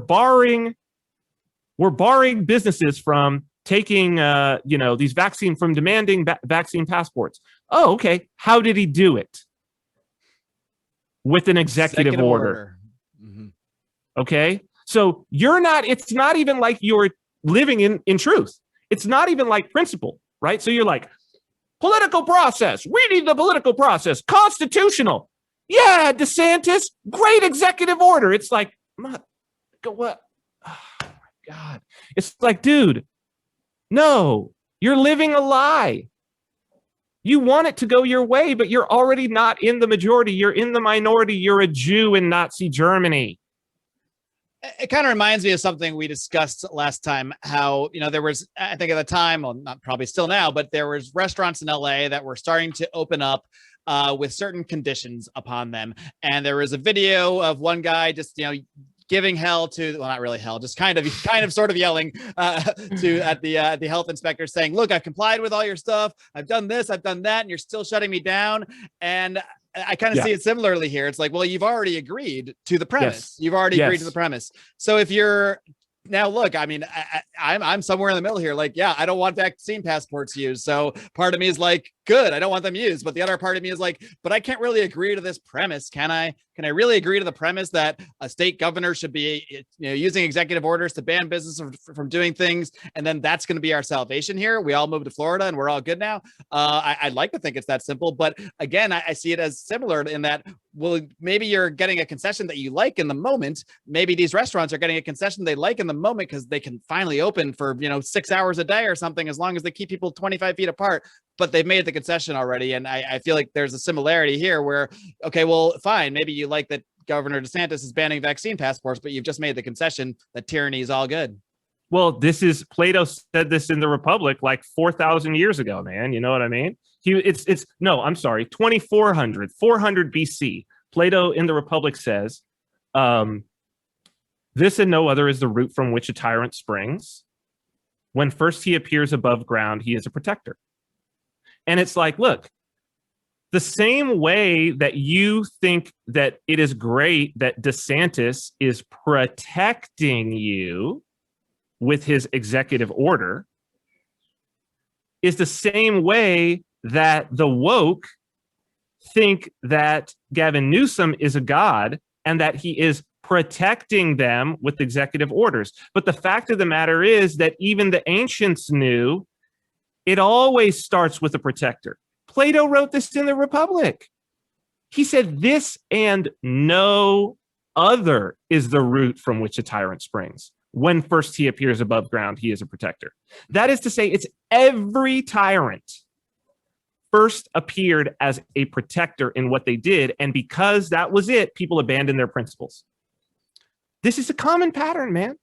barring businesses from taking, these from demanding vaccine passports. Oh, okay. How did he do it? With an executive order. Mm-hmm. Okay. So it's not even like you're living in truth. It's not even like principle, right? So you're like, political process. We need the political process. Constitutional. Yeah, DeSantis, great executive order. It's like, what? Oh my God. It's like, dude, no, you're living a lie. You want it to go your way, but you're already not in the majority. You're in the minority. You're a Jew in Nazi Germany. It kind of reminds me of something we discussed last time, how, there was, I think at the time, well, not probably still now, but there was restaurants in LA that were starting to open up with certain conditions upon them. And there was a video of one guy just, giving hell to, well, not really hell, just kind of sort of yelling at the health inspector, saying, look, I've complied with all your stuff. I've done this, I've done that, and you're still shutting me down. And I kind of see it similarly here. It's like, well, you've already agreed to the premise. Yes. You've already agreed to the premise. So if you're now, look, I mean, I'm somewhere in the middle here. Like, yeah, I don't want vaccine passports used. So part of me is like, good, I don't want them used. But the other part of me is like, but I can't really agree to this premise. Can I really agree to the premise that a state governor should be, using executive orders to ban business from doing things, and then that's going to be our salvation here? We all move to Florida and we're all good now. I'd like to think it's that simple, but again, I see it as similar in that, well, maybe you're getting a concession that you like in the moment. Maybe these restaurants are getting a concession they like in the moment because they can finally open for 6 hours a day or something, as long as they keep people 25 feet apart. But they've made the concession already. And I feel like there's a similarity here where, okay, well, fine. Maybe you like that Governor DeSantis is banning vaccine passports, but you've just made the concession that tyranny is all good. Well, Plato said this in the Republic like 4,000 years ago, man. You know what I mean? 400 BC. Plato in the Republic says, this and no other is the root from which a tyrant springs. When first he appears above ground, he is a protector. And it's like, look, the same way that you think that it is great that DeSantis is protecting you with his executive order is the same way that the woke think that Gavin Newsom is a god and that he is protecting them with executive orders. But the fact of the matter is that even the ancients knew it always starts with a protector. Plato wrote this in the Republic. He said, this and no other is the root from which a tyrant springs. When first he appears above ground, he is a protector. That is to say, it's every tyrant first appeared as a protector in what they did. And because that was it, people abandoned their principles. This is a common pattern, man.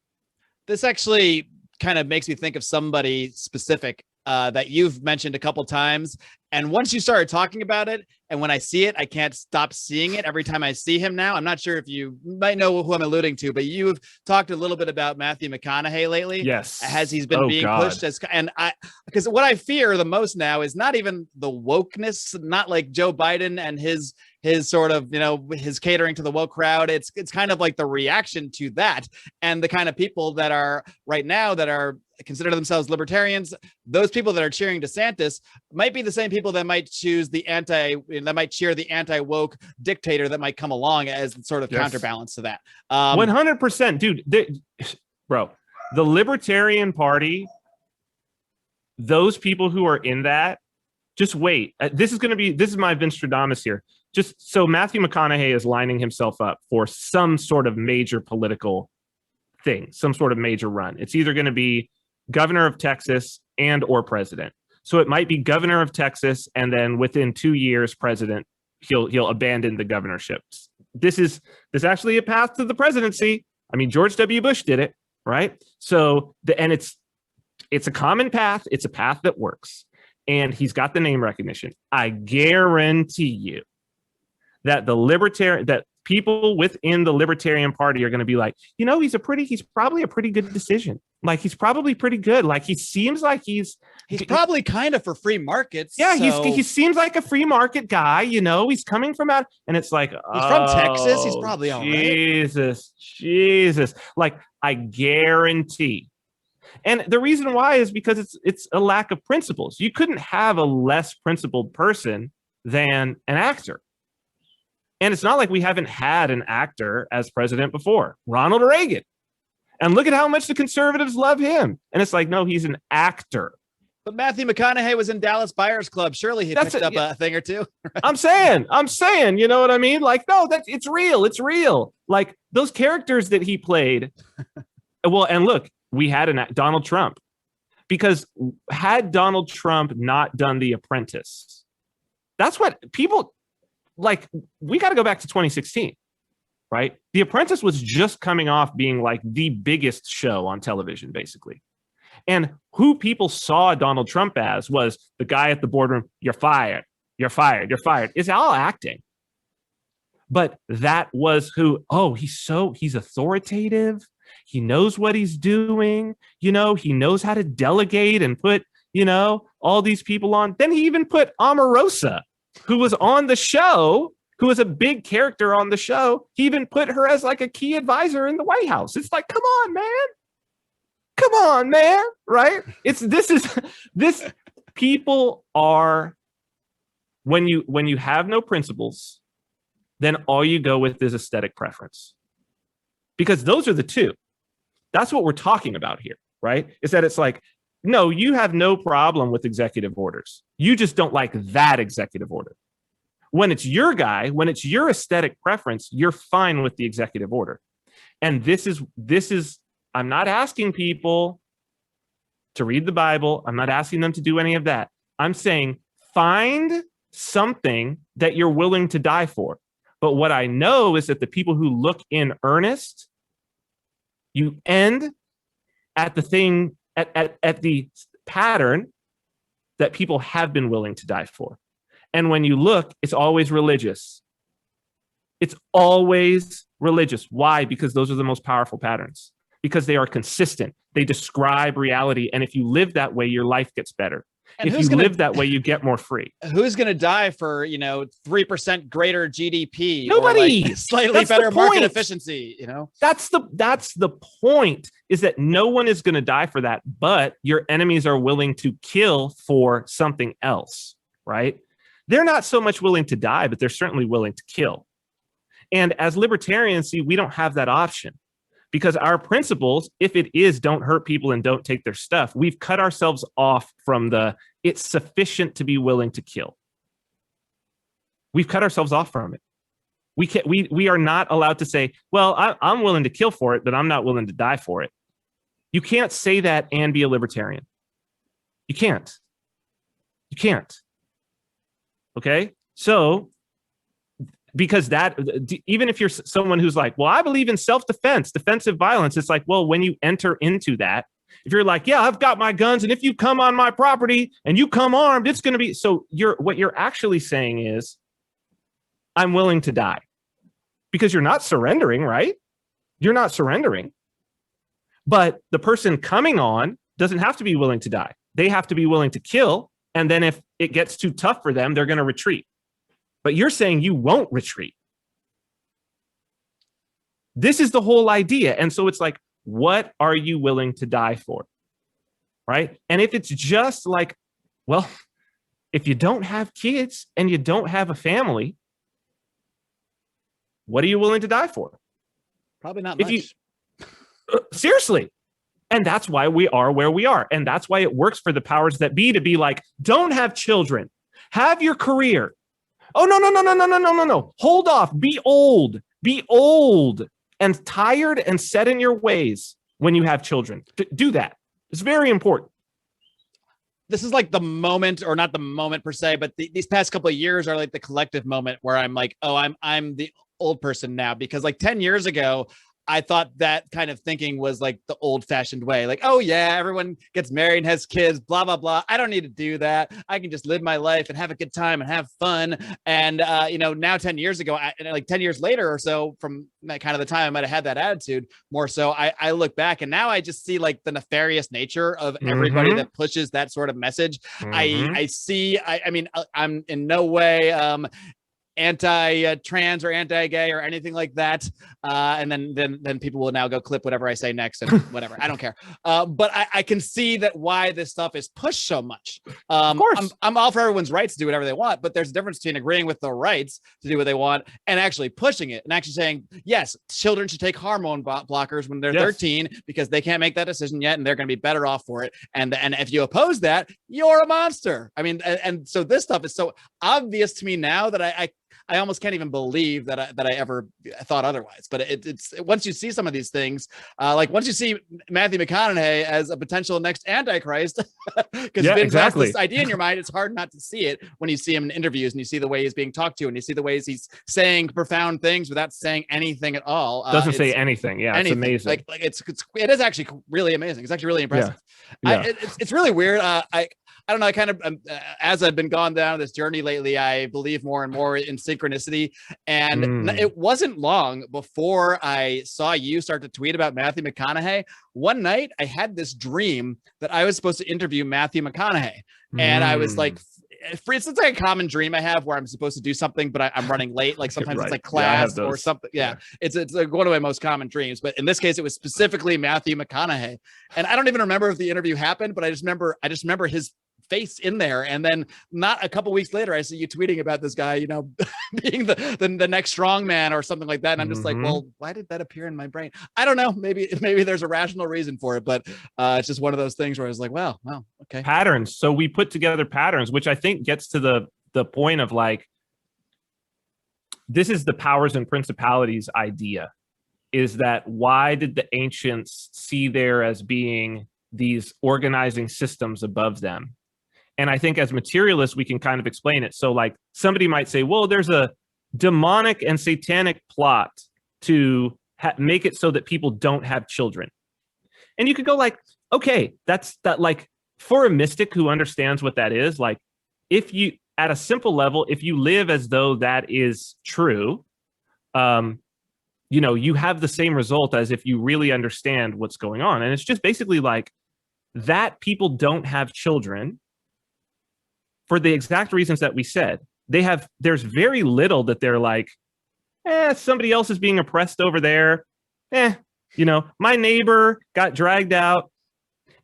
This actually kind of makes me think of somebody specific that you've mentioned a couple times. And once you started talking about it, and when I see it, I can't stop seeing it every time I see him now. I'm not sure if you might know who I'm alluding to, but you've talked a little bit about Matthew McConaughey lately. Yes. As he's been being pushed because what I fear the most now is not even the wokeness, not like Joe Biden and his sort of, his catering to the woke crowd. It's kind of like the reaction to that, and the kind of people that are right now that are consider themselves libertarians. Those people that are cheering DeSantis might be the same people that might cheer the anti-woke dictator that might come along as sort of counterbalance to that. 100%, dude. Bro, the Libertarian Party, those people who are in that, just wait. This is my Vince Stradamus here. Just so Matthew McConaughey is lining himself up for some sort of major political thing, some sort of major run. It's either going to be governor of Texas and or president. So it might be governor of Texas, and then within 2 years, president. He'll abandon the governorship. This is actually a path to the presidency. I mean, George W. Bush did it, right? So it's a common path. It's a path that works, and he's got the name recognition. I guarantee you that that people within the Libertarian Party are going to be like, he's probably a pretty good decision. Like, he's probably pretty good. Like, he seems like he's probably kind of for free markets. Yeah, so. He seems like a free market guy. He's coming from out, and it's like, he's from Texas. He's probably all right. Jesus. Like, I guarantee. And the reason why is because it's a lack of principles. You couldn't have a less principled person than an actor. And it's not like we haven't had an actor as president before, Ronald Reagan. And look at how much the conservatives love him. And it's like, no, he's an actor. But Matthew McConaughey was in Dallas Buyers Club. Surely he picked up a thing or two. Right? I'm saying, you know what I mean? Like, no, it's real. It's real. Like, those characters that he played. Well, and look, we had Donald Trump. Because had Donald Trump not done The Apprentice, that's what people... Like, we got to go back to 2016, right? The Apprentice was just coming off being like the biggest show on television, basically. And who people saw Donald Trump as was the guy at the boardroom, you're fired, you're fired, you're fired. It's all acting. But that was who, he's authoritative. He knows what he's doing. He knows how to delegate and put, all these people on. Then he even put Omarosa, who was on the show, who was a big character on the show. He even put her as like a key advisor in the White House. It's like, come on, man. Right? This people are, when you have no principles, then all you go with is aesthetic preference. Because those are the two. That's what we're talking about here, right? Is that it's like, no, you have no problem with executive orders. You just don't like that executive order. When it's your guy, when it's your aesthetic preference, you're fine with the executive order. And this is, I'm not asking people to read the Bible. I'm not asking them to do any of that. I'm saying find something that you're willing to die for. But what I know is that the people who look in earnest, you end at the thing, at the pattern that people have been willing to die for. And when you look, it's always religious. It's always religious. Why? Because those are the most powerful patterns. Because they are consistent. They describe reality. And if you live that way, your life gets better. And if you live that way, you get more free. Who's going to die for, 3% greater GDP? Nobody. Or like slightly better market efficiency, That's the point, is that no one is going to die for that, but your enemies are willing to kill for something else, right? They're not so much willing to die, but they're certainly willing to kill. And as libertarians, we don't have that option. Because our principles, if it is don't hurt people and don't take their stuff, we've cut ourselves off from it's sufficient to be willing to kill. We've cut ourselves off from it. We are not allowed to say, well, I'm willing to kill for it, but I'm not willing to die for it. You can't say that and be a libertarian. You can't. Okay? So, because even if you're someone who's like, well, I believe in self-defense, defensive violence, it's like, well, when you enter into that, If you're like, yeah, I've got my guns, and if you come on my property and you come armed, it's going to be. So what you're actually saying is, I'm willing to die, because you're not surrendering, right? You're not surrendering. But the person coming on doesn't have to be willing to die. They have to be willing to kill. And then if it gets too tough for them, they're going to retreat. But you're saying you won't retreat. This is the whole idea. And so it's like, what are you willing to die for? Right? And if it's just like, well, if you don't have kids and you don't have a family, what are you willing to die for? Probably not much. Seriously. And that's why we are where we are. And that's why it works for the powers that be to be like, don't have children, have your career. Oh, no. Hold off. Be old and tired and set in your ways when you have children. Do that. It's very important. This is like the moment, or not the moment per se, but these past couple of years are like the collective moment where I'm like, oh, I'm the old person now, because like 10 years ago, I thought that kind of thinking was like the old fashioned way. Like, oh yeah, everyone gets married and has kids, blah, blah, blah. I don't need to do that. I can just live my life and have a good time and have fun. And, now 10 years ago, like 10 years later or so from that kind of the time I might've had that attitude more so, I look back and now I just see like the nefarious nature of everybody that pushes that sort of message. I see, I'm in no way, anti-trans or anti-gay or anything like that, and then people will now go clip whatever I say next and whatever. I don't care. But I can see that why this stuff is pushed so much. Of course, I'm all for everyone's rights to do whatever they want, but there's a difference between agreeing with the rights to do what they want and actually pushing it and actually saying, yes, children should take hormone blockers when they're 13 because they can't make that decision yet and they're going to be better off for it. And if you oppose that, you're a monster. I mean, and so this stuff is so obvious to me now that I almost can't even believe that I ever thought otherwise. But it's once you see some of these things, like once you see Matthew McConaughey as a potential next Antichrist, because Vin has this idea in your mind, it's hard not to see it when you see him in interviews and you see the way he's being talked to and you see the ways he's saying profound things without saying anything at all. Doesn't say anything. Yeah, anything. It's amazing. Like it is actually really amazing. It's actually really impressive. Yeah. It's really weird. I don't know. I kind of, as I've been gone down this journey lately, I believe more and more in synchronicity. And it wasn't long before I saw you start to tweet about Matthew McConaughey. One night I had this dream that I was supposed to interview Matthew McConaughey. And I was like, it's like a common dream I have where I'm supposed to do something, but I'm running late. Like sometimes it's like class or something. Yeah. It's like one of my most common dreams. But in this case, it was specifically Matthew McConaughey. And I don't even remember if the interview happened, but I just remember his face in there. And then not a couple weeks later, I see you tweeting about this guy, being the next strong man or something like that. And I'm just like, well, why did that appear in my brain? I don't know. Maybe there's a rational reason for it, but it's just one of those things where I was like, wow, okay. Patterns. So we put together patterns, which I think gets to the point of like, this is the powers and principalities idea, is that why did the ancients see there as being these organizing systems above them? And I think as materialists, we can kind of explain it. So like somebody might say, well, there's a demonic and satanic plot to make it so that people don't have children. And you could go like, okay, that's like for a mystic who understands what that is, like if you, at a simple level, if you live as though that is true, you have the same result as if you really understand what's going on. And it's just basically like that people don't have children for the exact reasons that we said. There's very little that they're like, somebody else is being oppressed over there. My neighbor got dragged out.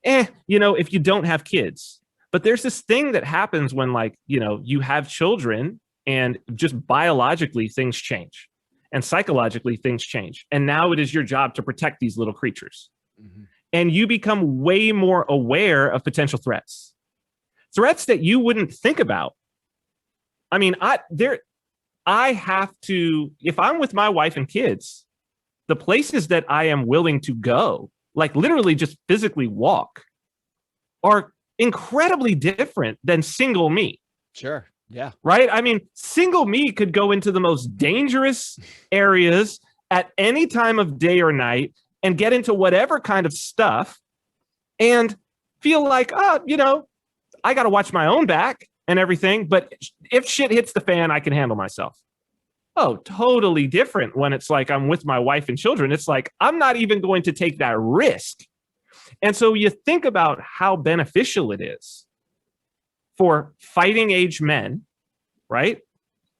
If you don't have kids. But there's this thing that happens when you have children and just biologically things change and psychologically things change. And now it is your job to protect these little creatures. And you become way more aware of potential threats that you wouldn't think about. I mean, I have to, if I'm with my wife and kids, the places that I am willing to go, like literally just physically walk, are incredibly different than single me. Sure. Yeah. Right. I mean, single me could go into the most dangerous areas at any time of day or night and get into whatever kind of stuff. and feel like, I got to watch my own back and everything. But if shit hits the fan, I can handle myself. Oh, totally different when it's like I'm with my wife and children. It's like, I'm not even going to take that risk. And so you think about how beneficial it is for fighting age men, right?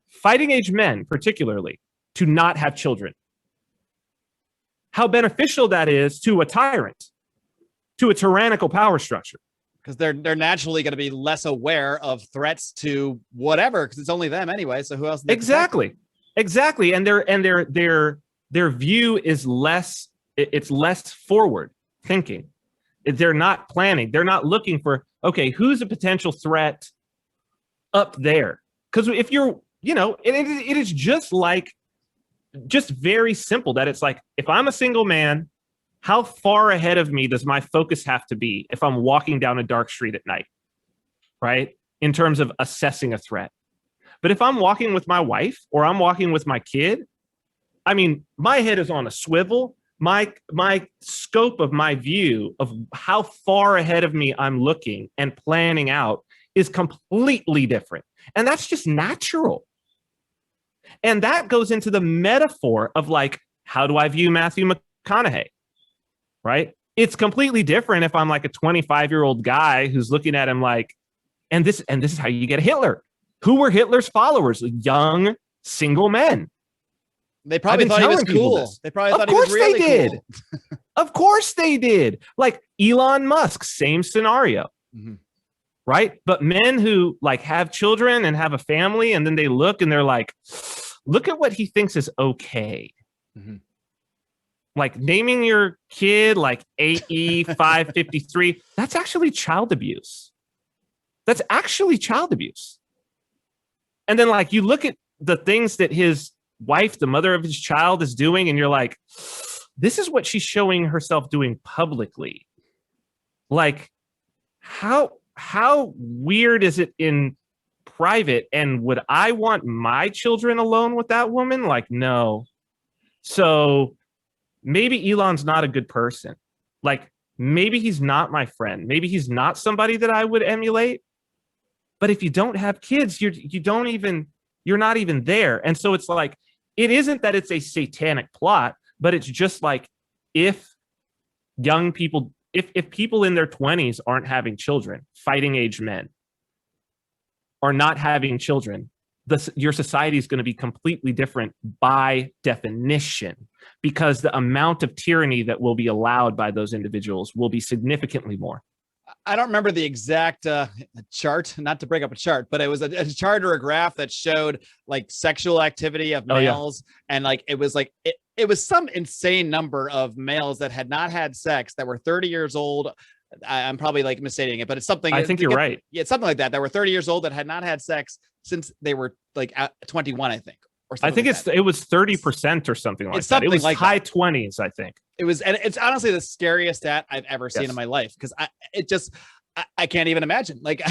Fighting age men, particularly, to not have children. How beneficial that is to a tyrant, to a tyrannical power structure. Because they're naturally going to be less aware of threats to whatever, because it's only them anyway. So who else? Exactly. And their view is less. It's less forward thinking. They're not planning. They're not looking for, okay, who's a potential threat up there? Because if you're, it is just very simple that it's like, if I'm a single man, how far ahead of me does my focus have to be if I'm walking down a dark street at night, right? In terms of assessing a threat. But if I'm walking with my wife or I'm walking with my kid, I mean, my head is on a swivel. My scope of my view of how far ahead of me I'm looking and planning out is completely different. And that's just natural. And that goes into the metaphor of like, how do I view Matthew McConaughey? Right? It's completely different if I'm like a 25-year-old guy who's looking at him like, and this is how you get Hitler. Who were Hitler's followers? Young, single men. They probably thought he was cool. They probably thought he was really cool. Of course they did. Like Elon Musk, same scenario. Mm-hmm. Right? But men who like have children and have a family, and then they look and they're like, look at what he thinks is okay. Mm-hmm. Like naming your kid like AE 553, that's actually child abuse. That's actually child abuse. And then like you look at the things that his wife, the mother of his child, is doing, and you're like, this is what she's showing herself doing publicly. Like, how weird is it in private? And would I want my children alone with that woman? Like, no. So maybe Elon's not a good person. Like, maybe he's not my friend. Maybe he's not somebody that I would emulate. But if you don't have kids, you're not even there. And so it's like, it isn't that it's a satanic plot, but it's just like, if young people, if people in their 20s aren't having children, fighting age men are not having children, your society is going to be completely different by definition, because the amount of tyranny that will be allowed by those individuals will be significantly more. I don't remember the exact chart, not to bring up a chart, but it was a chart or a graph that showed like sexual activity of males. Oh, yeah. And like, it was like, it was some insane number of males that had not had sex that were 30 years old. I'm probably like misstating it, but it's something. I think you're right. Yeah, it's something like that. That were 30 years old that had not had sex since they were like 21, I think. Or I think like it was 30% or something like that. It was like high 20s, I think. It was, and it's honestly the scariest stat I've ever seen in my life, because I can't even imagine. Like,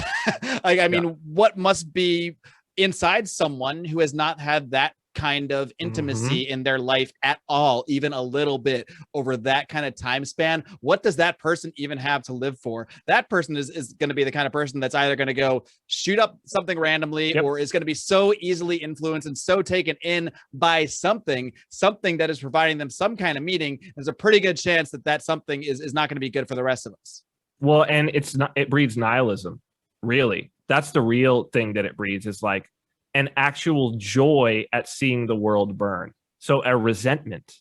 I mean, what must be inside someone who has not had that kind of intimacy in their life at all, even a little bit, over that kind of time span? What does that person even have to live for? That person is going to be the kind of person that's either going to go shoot up something randomly, or is going to be so easily influenced and so taken in by something that is providing them some kind of meaning. There's a pretty good chance that something is not going to be good for the rest of us. Well, and it breeds nihilism. Really, that's the real thing that it breeds, is like an actual joy at seeing the world burn. So a resentment,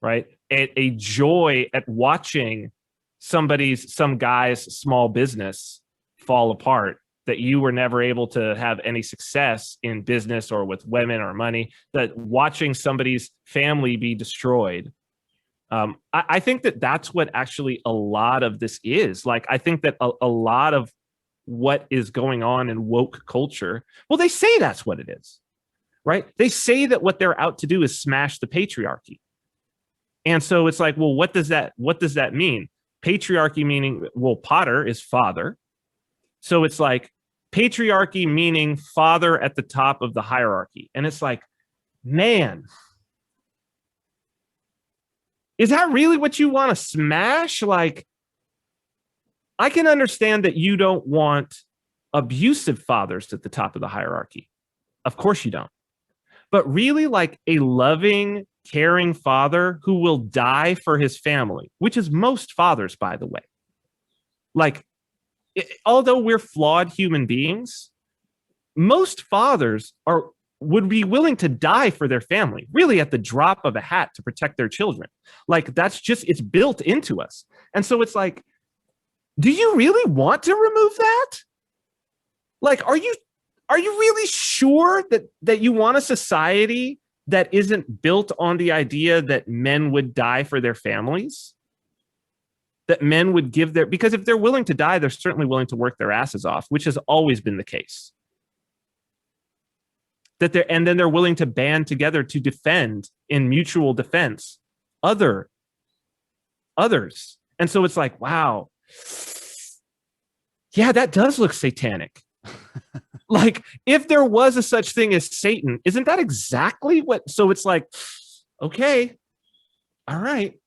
right? A joy at watching some guy's small business fall apart, that you were never able to have any success in business or with women or money, that watching somebody's family be destroyed. I think that's what actually a lot of this is. Like, I think that a lot of what is going on in woke culture, well, they say that's what it is, right? They say that what they're out to do is smash the patriarchy. And so it's like, well, what does that mean? Patriarchy meaning, well, pater is father. So it's like patriarchy meaning father at the top of the hierarchy. And it's like, man, is that really what you want to smash? Like, I can understand that you don't want abusive fathers at the top of the hierarchy. Of course you don't. But really, like a loving, caring father who will die for his family, which is most fathers, by the way. Like, although we're flawed human beings, most fathers would be willing to die for their family, really at the drop of a hat to protect their children. Like, that's just, it's built into us. And so it's like, do you really want to remove that? Like, are you really sure that you want a society that isn't built on the idea that men would die for their families? That men would give because if they're willing to die, they're certainly willing to work their asses off, which has always been the case. And then they're willing to band together to defend in mutual defense others. And so it's like, wow, yeah, that does look satanic. Like, if there was a such thing as Satan, isn't that exactly what? So it's like, okay, all right.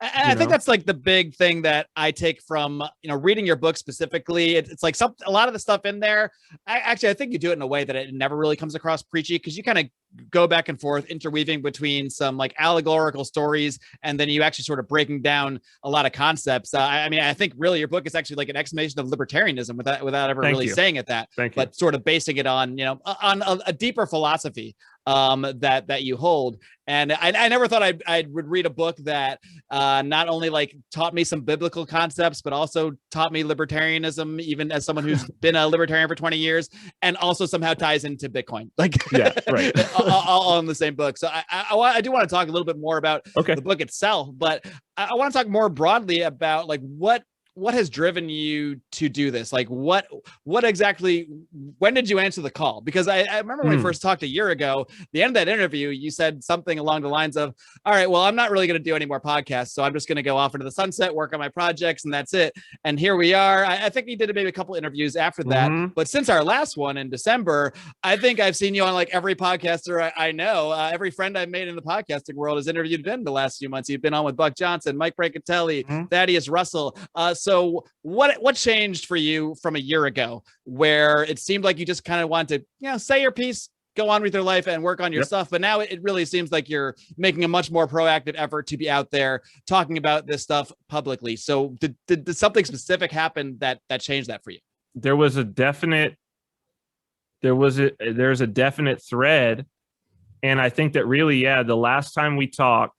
I think that's like the big thing that I take from, reading your book specifically. It's like a lot of the stuff in there. I think you do it in a way that it never really comes across preachy, because you kind of go back and forth interweaving between some like allegorical stories, and then you actually sort of breaking down a lot of concepts. I think really your book is actually like an explanation of libertarianism without ever really saying it but sort of basing it on, on a deeper philosophy that you hold. And I never thought I would read a book that not only like taught me some biblical concepts, but also taught me libertarianism, even as someone who's been a libertarian for 20 years, and also somehow ties into Bitcoin. Like, yeah, right. all in the same book. So I do want to talk a little bit more about the book itself, but I want to talk more broadly about like what has driven you to do this? Like what exactly, when did you answer the call? Because I remember when we first talked a year ago, the end of that interview, you said something along the lines of, all right, well, I'm not really going to do any more podcasts. So I'm just going to go off into the sunset, work on my projects, and that's it. And here we are. I think you did maybe a couple interviews after that, but since our last one in December, I think I've seen you on like every podcaster I know. Every friend I've made in the podcasting world has interviewed in the last few months. You've been on with Buck Johnson, Mike Brancatelli, Thaddeus Russell. So what changed for you from a year ago, where it seemed like you just kind of wanted to, say your piece, go on with your life and work on your stuff. But now it really seems like you're making a much more proactive effort to be out there talking about this stuff publicly. So did something specific happen that changed that for you? There's a definite thread. And I think that really, the last time we talked,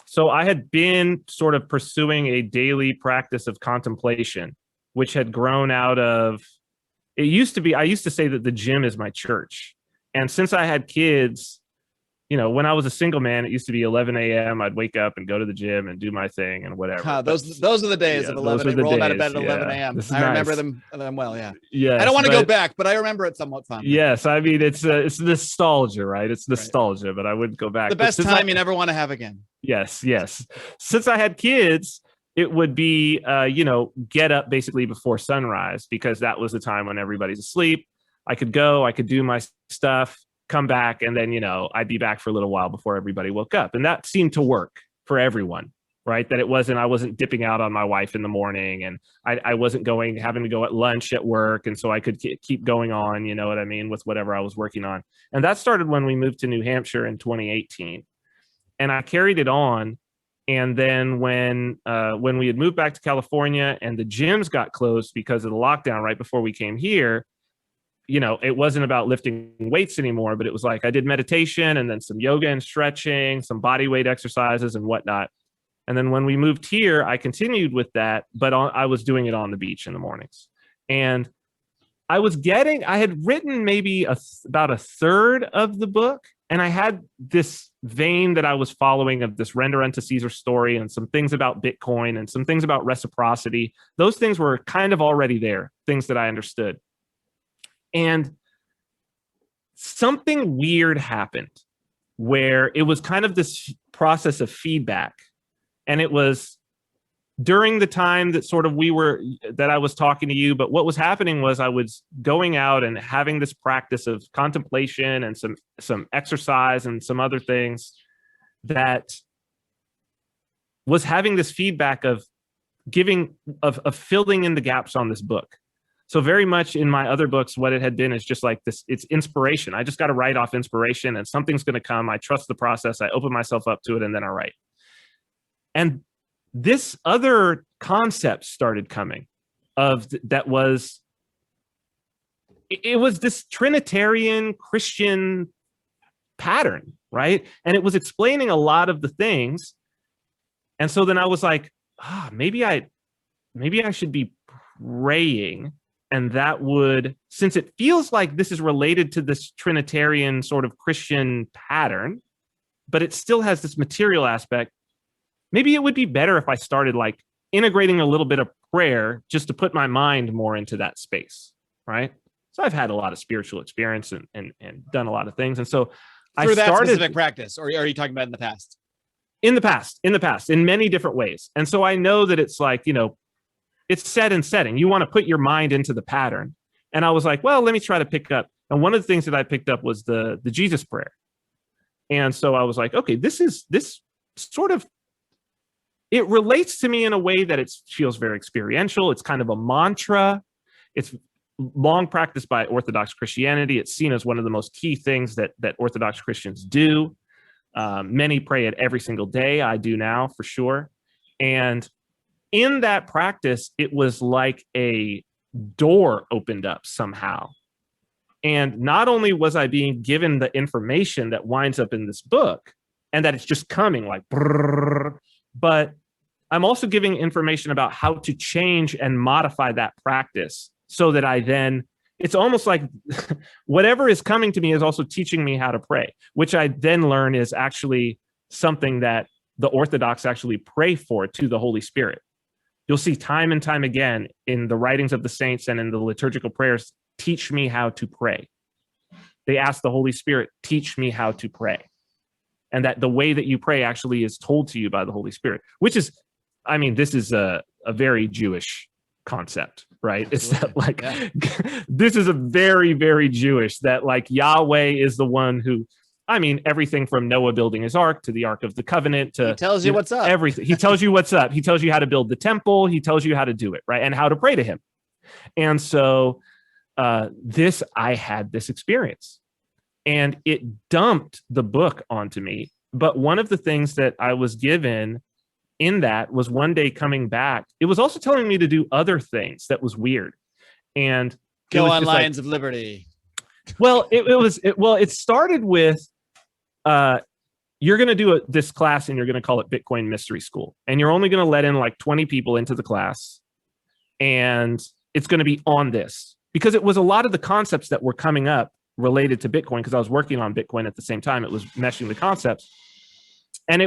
so I had been sort of pursuing a daily practice of contemplation, which had grown out of, I used to say that the gym is my church. And since I had kids, when I was a single man, it used to be 11 a.m. I'd wake up and go to the gym and do my thing and whatever. Those are the days of 11, rolling out of bed at 11 a.m. I remember them well, yeah. Yes, I don't want to go back, but I remember it somewhat fondly. Yes, I mean, it's nostalgia, right? It's nostalgia, but I wouldn't go back. The best time you never want to have again. Yes. Since I had kids, it would be, get up basically before sunrise, because that was the time when everybody's asleep. I could do my stuff, come back, and then, I'd be back for a little while before everybody woke up. And that seemed to work for everyone, right? That I wasn't dipping out on my wife in the morning, and I wasn't having to go at lunch at work. And so I could keep going on, you know what I mean, with whatever I was working on. And that started when we moved to New Hampshire in 2018. And I carried it on. And then when we had moved back to California and the gyms got closed because of the lockdown right before we came here, it wasn't about lifting weights anymore, but it was like I did meditation and then some yoga and stretching, some body weight exercises and whatnot. And then when we moved here, I continued with that, but I was doing it on the beach in the mornings. And I had written maybe about a third of the book. And I had this vein that I was following of this render unto Caesar story and some things about Bitcoin and some things about reciprocity. Those things were kind of already there, things that I understood. And something weird happened where it was kind of this process of feedback. And it was during the time that that I was talking to you, but what was happening was I was going out and having this practice of contemplation and some exercise and some other things that was having this feedback of filling in the gaps on this book. So very much in my other books, what it had been is just like this, it's inspiration. I just got to write off inspiration and something's going to come. I trust the process. I open myself up to it and then I write. And this other concept started coming it was this Trinitarian Christian pattern, right? And it was explaining a lot of the things. And so then I was like, maybe I should be praying. And that would, since it feels like this is related to this Trinitarian sort of Christian pattern, but it still has this material aspect, maybe it would be better if I started like integrating a little bit of prayer just to put my mind more into that space, right? So I've had a lot of spiritual experience and done a lot of things. And so through that specific practice, or are you talking about in the past? In the past, in many different ways. And so I know that it's like, it's set and setting. You want to put your mind into the pattern. And I was like, well, let me try to pick up. And one of the things that I picked up was the Jesus prayer. And so I was like, okay, this sort of, it relates to me in a way that it feels very experiential. It's kind of a mantra. It's long practiced by Orthodox Christianity. It's seen as one of the most key things that Orthodox Christians do. Many pray it every single day. I do now for sure. And in that practice, it was like a door opened up somehow. And not only was I being given the information that winds up in this book and that it's just coming like, brrr, but I'm also giving information about how to change and modify that practice so that it's almost like whatever is coming to me is also teaching me how to pray, which I then learn is actually something that the Orthodox actually pray for to the Holy Spirit. You'll see time and time again in the writings of the saints and in the liturgical prayers, teach me how to pray. They ask the Holy Spirit, teach me how to pray. And that the way that you pray actually is told to you by the Holy Spirit, which is, this is a very Jewish concept, right? It's that like, this is a very, very Jewish, that like Yahweh is the one who, everything from Noah building his ark to the Ark of the Covenant to... He tells you what's up. Everything. He tells you what's up. He tells you how to build the temple. He tells you how to do it, right? And how to pray to him. And so I had this experience and it dumped the book onto me. But one of the things that I was given in that was one day coming back, it was also telling me to do other things that was weird. And go on Lions of Liberty. Well, it started with, you're going to do this class and you're going to call it Bitcoin Mystery School. And you're only going to let in like 20 people into the class. And it's going to be on this. Because it was a lot of the concepts that were coming up related to Bitcoin, because I was working on Bitcoin at the same time. It was meshing the concepts. And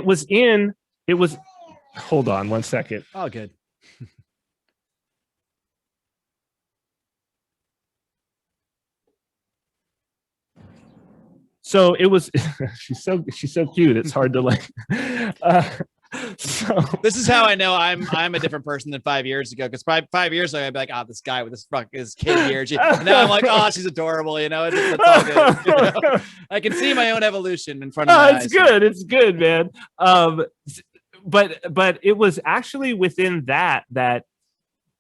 hold on one second. Oh, good. So it was, she's so cute. It's hard to like, so this is how I know I'm a different person than 5 years ago. Cause 5 years ago, I'd be like, this guy with his kid here. And now I'm like, she's adorable. It's all good. I can see my own evolution in front of my eyes. It's good. It's good, man. But it was actually within that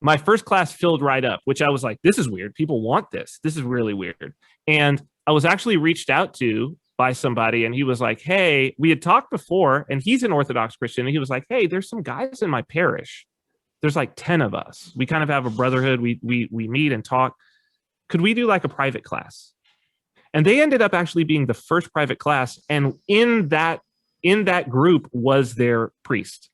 my first class filled right up, which I was like, this is weird. People want this. This is really weird. And I was actually reached out to by somebody and he was like, hey, we had talked before and he's an Orthodox Christian. And he was like, hey, there's some guys in my parish. There's like 10 of us. We kind of have a brotherhood. We meet and talk. Could we do like a private class? And they ended up actually being the first private class. And in that group was their priest,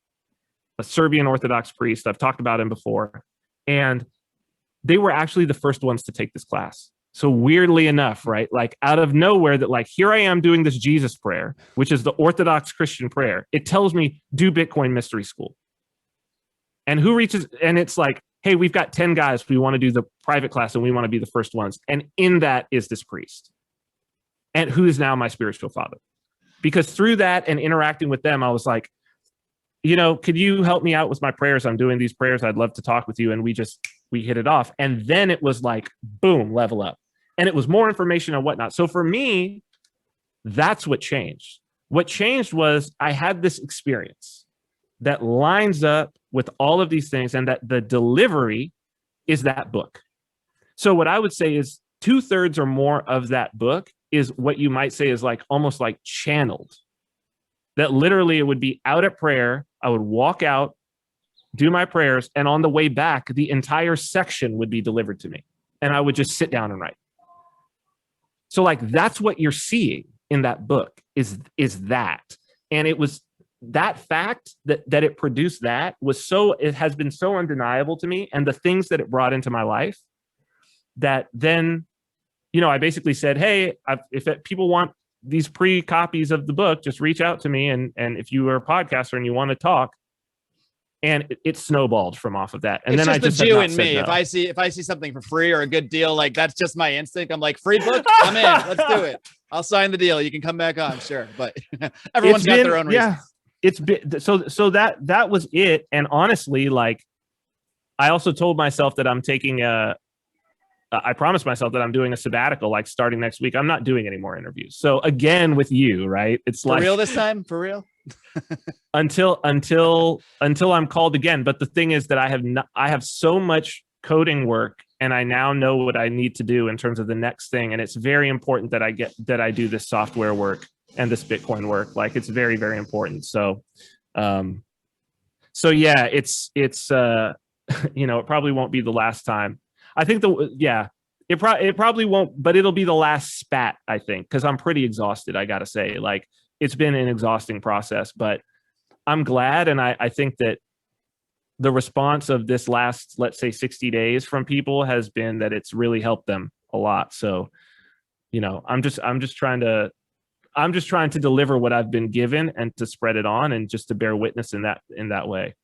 a Serbian Orthodox priest. I've talked about him before. And they were actually the first ones to take this class. So weirdly enough, right? Like out of nowhere that like, here I am doing this Jesus prayer, which is the Orthodox Christian prayer. It tells me do Bitcoin Mystery School. And who reaches, and it's like, hey, we've got 10 guys. We want to do the private class and we want to be the first ones. And in that is this priest and who is now my spiritual father. Because through that and interacting with them, I was like, could you help me out with my prayers? I'm doing these prayers. I'd love to talk with you. And we hit it off. And then it was like, boom, level up. And it was more information and whatnot. So for me, that's what changed. What changed was I had this experience that lines up with all of these things, and that the delivery is that book. So what I would say is 2/3 or more of that book is what you might say is like almost like channeled. That literally it would be out at prayer. I would walk out, do my prayers, and on the way back, the entire section would be delivered to me. And I would just sit down and write. So like that's what you're seeing in that book is that. And it was that fact that it produced that was it has been so undeniable to me, and the things that it brought into my life, that then, I basically said, hey, if people want these pre-copies of the book, just reach out to me. And if you are a podcaster and you want to talk, and it snowballed from off of that. And it's then just the Jew in me. No. If I see something for free or a good deal, like that's just my instinct. I'm like, free book, I'm in. Let's do it. I'll sign the deal. You can come back on, sure. But everyone's got their own reasons. Yeah, it's been so that was it. And honestly, like I also told myself that I'm taking I promised myself that I'm doing a sabbatical, like starting next week. I'm not doing any more interviews. So again, with you, right? It's for real this time, for real. until I'm called again. But the thing is that I have so much coding work, and I now know what I need to do in terms of the next thing. And it's very important that I do this software work and this Bitcoin work. Like it's very, very important. So yeah, it's it probably won't be the last time. I think it probably won't, but it'll be the last spat, I think, because I'm pretty exhausted. I got to say, like, it's been an exhausting process, but I'm glad. And I think that the response of this last, let's say 60 days from people has been that it's really helped them a lot. So, I'm just trying to deliver what I've been given and to spread it on and just to bear witness in that way.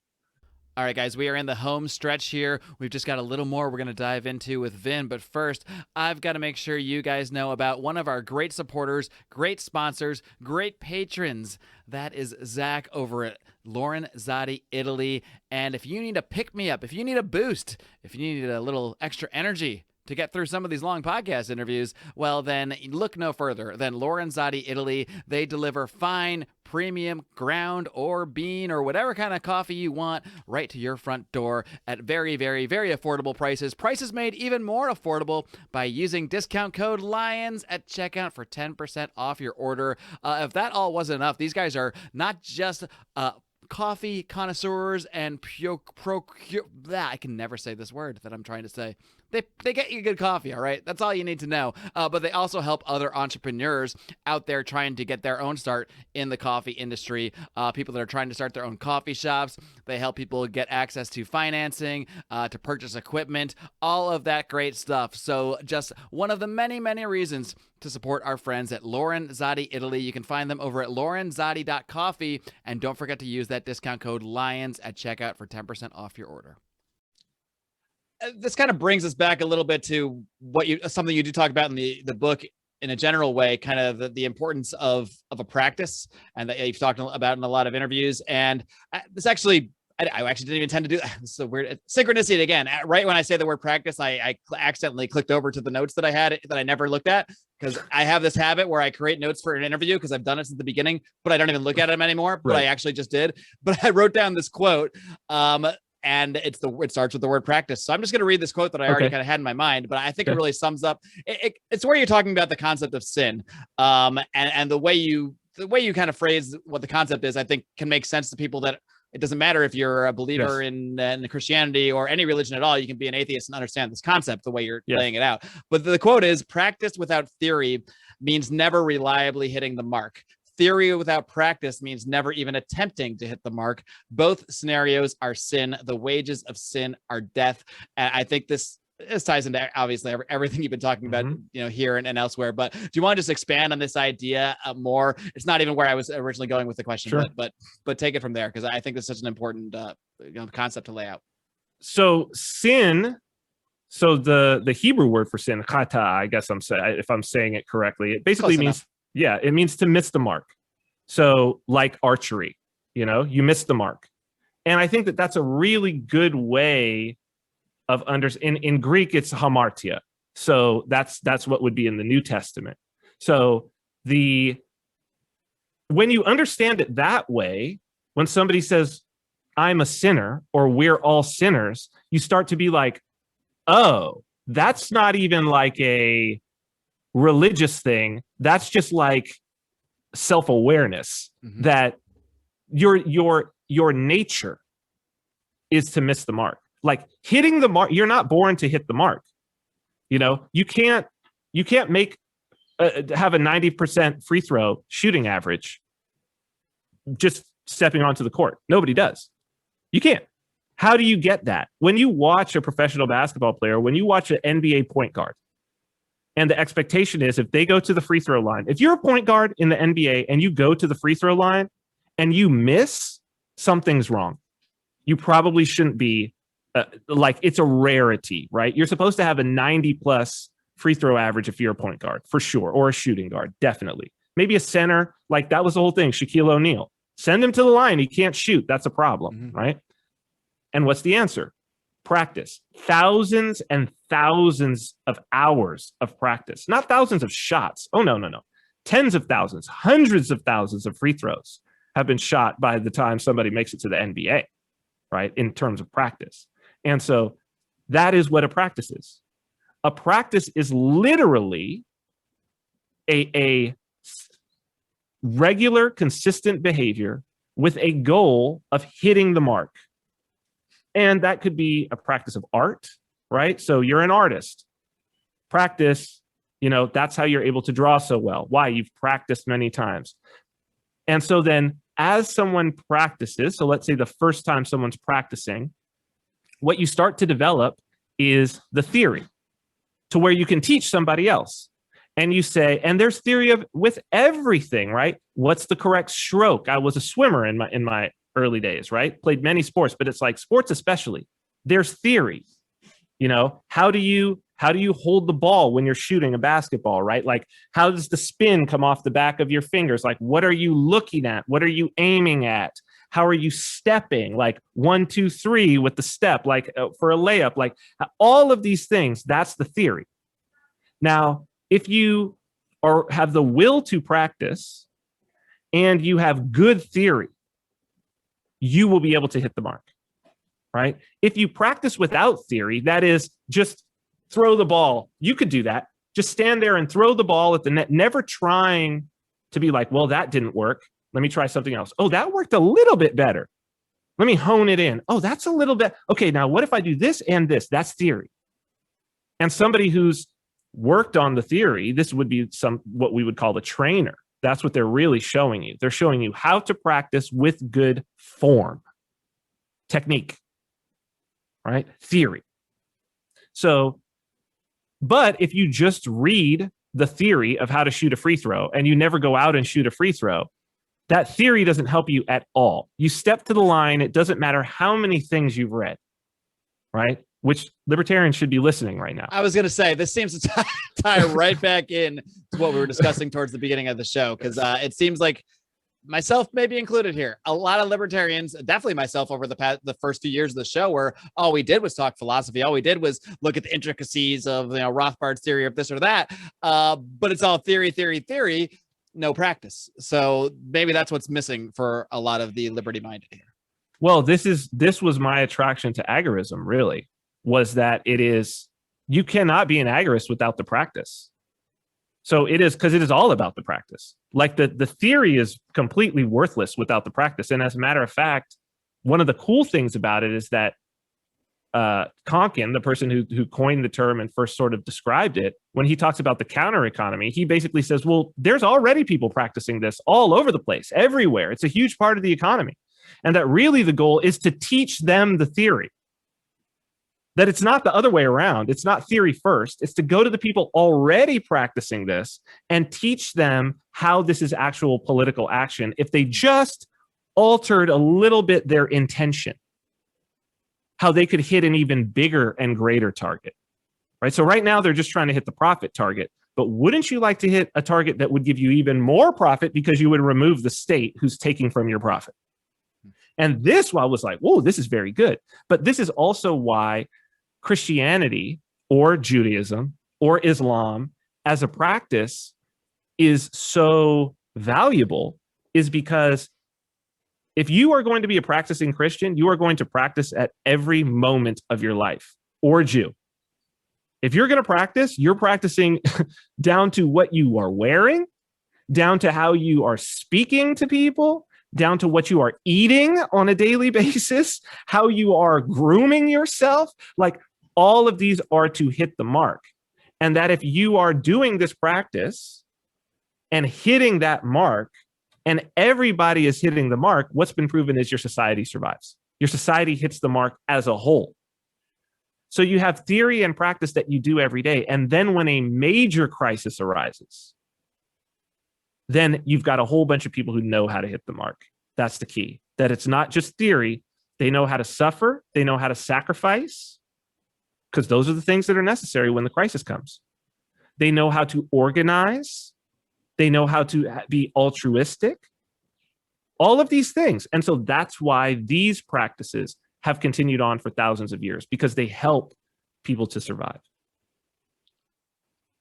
All right, guys, we are in the home stretch here. We've just got a little more we're going to dive into with Vin. But first, I've got to make sure you guys know about one of our great supporters, great sponsors, great patrons. That is Zach over at Lorenzotti, Italy. And if you need a pick-me-up, if you need a boost, if you need a little extra energy to get through some of these long podcast interviews, well, then look no further than Lorenzotti, Italy. They deliver fine, premium, ground or bean or whatever kind of coffee you want right to your front door at very, very, very affordable prices. Prices made even more affordable by using discount code LIONS at checkout for 10% off your order. If that all wasn't enough, these guys are not just coffee connoisseurs and I can never say this word that I'm trying to say. They get you good coffee, all right? That's all you need to know. But they also help other entrepreneurs out there trying to get their own start in the coffee industry. People that are trying to start their own coffee shops. They help people get access to financing, to purchase equipment, all of that great stuff. So just one of the many, many reasons to support our friends at Lorenzotti, Italy. You can find them over at lorenzotti.coffee. And don't forget to use that discount code LIONS at checkout for 10% off your order. This kind of brings us back a little bit to something you do talk about in the book in a general way, kind of the importance of a practice, and that you've talked about in a lot of interviews. And this actually, I actually didn't even intend to do that. It's so weird. Synchronicity again. Right when I say the word practice, I accidentally clicked over to the notes that I had that I never looked at, because I have this habit where I create notes for an interview because I've done it since the beginning, but I don't even look at them anymore. Right. But I actually just did. But I wrote down this quote. And it starts with the word practice. So I'm just going to read this quote that I already kind of had in my mind, but I think it really sums up. It's where you're talking about the concept of sin, and the way you kind of phrase what the concept is, I think can make sense to people that it doesn't matter if you're a believer in Christianity or any religion at all. You can be an atheist and understand this concept the way you're laying it out. But the quote is, "Practice without theory means never reliably hitting the mark. Theory without practice means never even attempting to hit the mark. Both scenarios are sin. The wages of sin are death." And I think this ties into obviously everything you've been talking about, here and elsewhere. But do you want to just expand on this idea more? It's not even where I was originally going with the question, but take it from there, because I think it's such an important concept to lay out. So sin. So the Hebrew word for sin, chata, I guess if I'm saying it correctly, it basically means. Yeah, it means to miss the mark. So like archery, you miss the mark. And I think that that's a really good way of in Greek, it's hamartia. So that's what would be in the New Testament. So when you understand it that way, when somebody says, I'm a sinner or we're all sinners, you start to be like, oh, that's not even like a religious thing. That's just like self-awareness that your nature is to miss the mark. Like hitting the mark, you're not born to hit the mark. You know, you can't make have a 90% free throw shooting average just stepping onto the court. Nobody does. You can't. How do you get that? When you watch a professional basketball player, when you watch an NBA point guard, and the expectation is if they go to the free throw line, if you're a point guard in the NBA and you go to the free throw line and you miss, something's wrong. You probably shouldn't be like, it's a rarity, right? You're supposed to have a 90 plus free throw average if you're a point guard, for sure, or a shooting guard, definitely. Maybe a center, like that was the whole thing, Shaquille O'Neal. Send him to the line, he can't shoot, that's a problem, right? And what's the answer? Practice. Thousands and thousands of hours of practice, not thousands of shots. Oh, no. Tens of thousands, hundreds of thousands of free throws have been shot by the time somebody makes it to the NBA, right? In terms of practice. And so that is what a practice is. A practice is literally a regular, consistent behavior with a goal of hitting the mark. And that could be a practice of art, right? So you're an artist. Practice, that's how you're able to draw so well. Why? You've practiced many times. And so then as someone practices, so let's say the first time someone's practicing, what you start to develop is the theory to where you can teach somebody else. And you say, and there's theory with everything, right? What's the correct stroke? I was a swimmer in my early days, right? Played many sports, but it's like sports especially. There's theory. How do you hold the ball when you're shooting a basketball, right? Like, how does the spin come off the back of your fingers? Like, what are you looking at? What are you aiming at? How are you stepping? Like 1, 2, 3 with the step, like for a layup, like all of these things, that's the theory. Now, if you have the will to practice and you have good theory, you will be able to hit the mark, right? If you practice without theory, that is just throw the ball. You could do that. Just stand there and throw the ball at the net, never trying to be like, well, that didn't work. Let me try something else. Oh, that worked a little bit better. Let me hone it in. Oh, that's a little bit. Okay, now what if I do this and this? That's theory. And somebody who's worked on the theory, this would be what we would call the trainer. That's what they're really showing you. They're showing you how to practice with good form, technique, right? Theory. So, but if you just read the theory of how to shoot a free throw and you never go out and shoot a free throw, that theory doesn't help you at all. You step to the line, it doesn't matter how many things you've read, right? Which libertarians should be listening right now. I was going to say, this seems to tie right back in to what we were discussing towards the beginning of the show, because it seems like myself maybe included here, a lot of libertarians, definitely myself over the first few years of the show, where all we did was talk philosophy. All we did was look at the intricacies of Rothbard's theory of this or that. But it's all theory, no practice. So maybe that's what's missing for a lot of the liberty-minded here. Well, this was my attraction to agorism, really. Was that you cannot be an agorist without the practice. So it is all about the practice. Like the theory is completely worthless without the practice. And as a matter of fact, one of the cool things about it is that Konkin, the person who coined the term and first sort of described it, when he talks about the counter economy, he basically says, well, there's already people practicing this all over the place, everywhere. It's a huge part of the economy. And that really the goal is to teach them the theory. That it's not the other way around. It's not theory first. It's to go to the people already practicing this and teach them how this is actual political action if they just altered a little bit their intention, how they could hit an even bigger and greater target, right? So right now they're just trying to hit the profit target, but wouldn't you like to hit a target that would give you even more profit because you would remove the state who's taking from your profit? And this, I was like, whoa, this is very good. But this is also why Christianity or Judaism or Islam as a practice is so valuable, is because If you are going to be a practicing Christian, you are going to practice at every moment of your life, or Jew. If you're going to practice, you're practicing down to what you are wearing, down to how you are speaking to people, down to what you are eating on a daily basis, how you are grooming yourself. Like, all of these are to hit the mark. And that if you are doing this practice and hitting that mark, and everybody is hitting the mark, what's been proven is your society survives. Your society hits the mark as a whole. So you have theory and practice that you do every day. And then when a major crisis arises, then you've got a whole bunch of people who know how to hit the mark. That's the key. That it's not just theory. They know how to suffer. They know how to sacrifice, because those are the things that are necessary when the crisis comes. They know how to organize. They know how to be altruistic. All of these things. And so that's why these practices have continued on for thousands of years, because they help people to survive.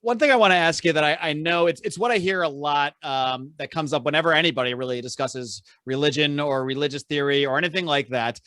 One thing I want to ask you that I know it's what I hear a lot that comes up whenever anybody really discusses religion or religious theory or anything like that.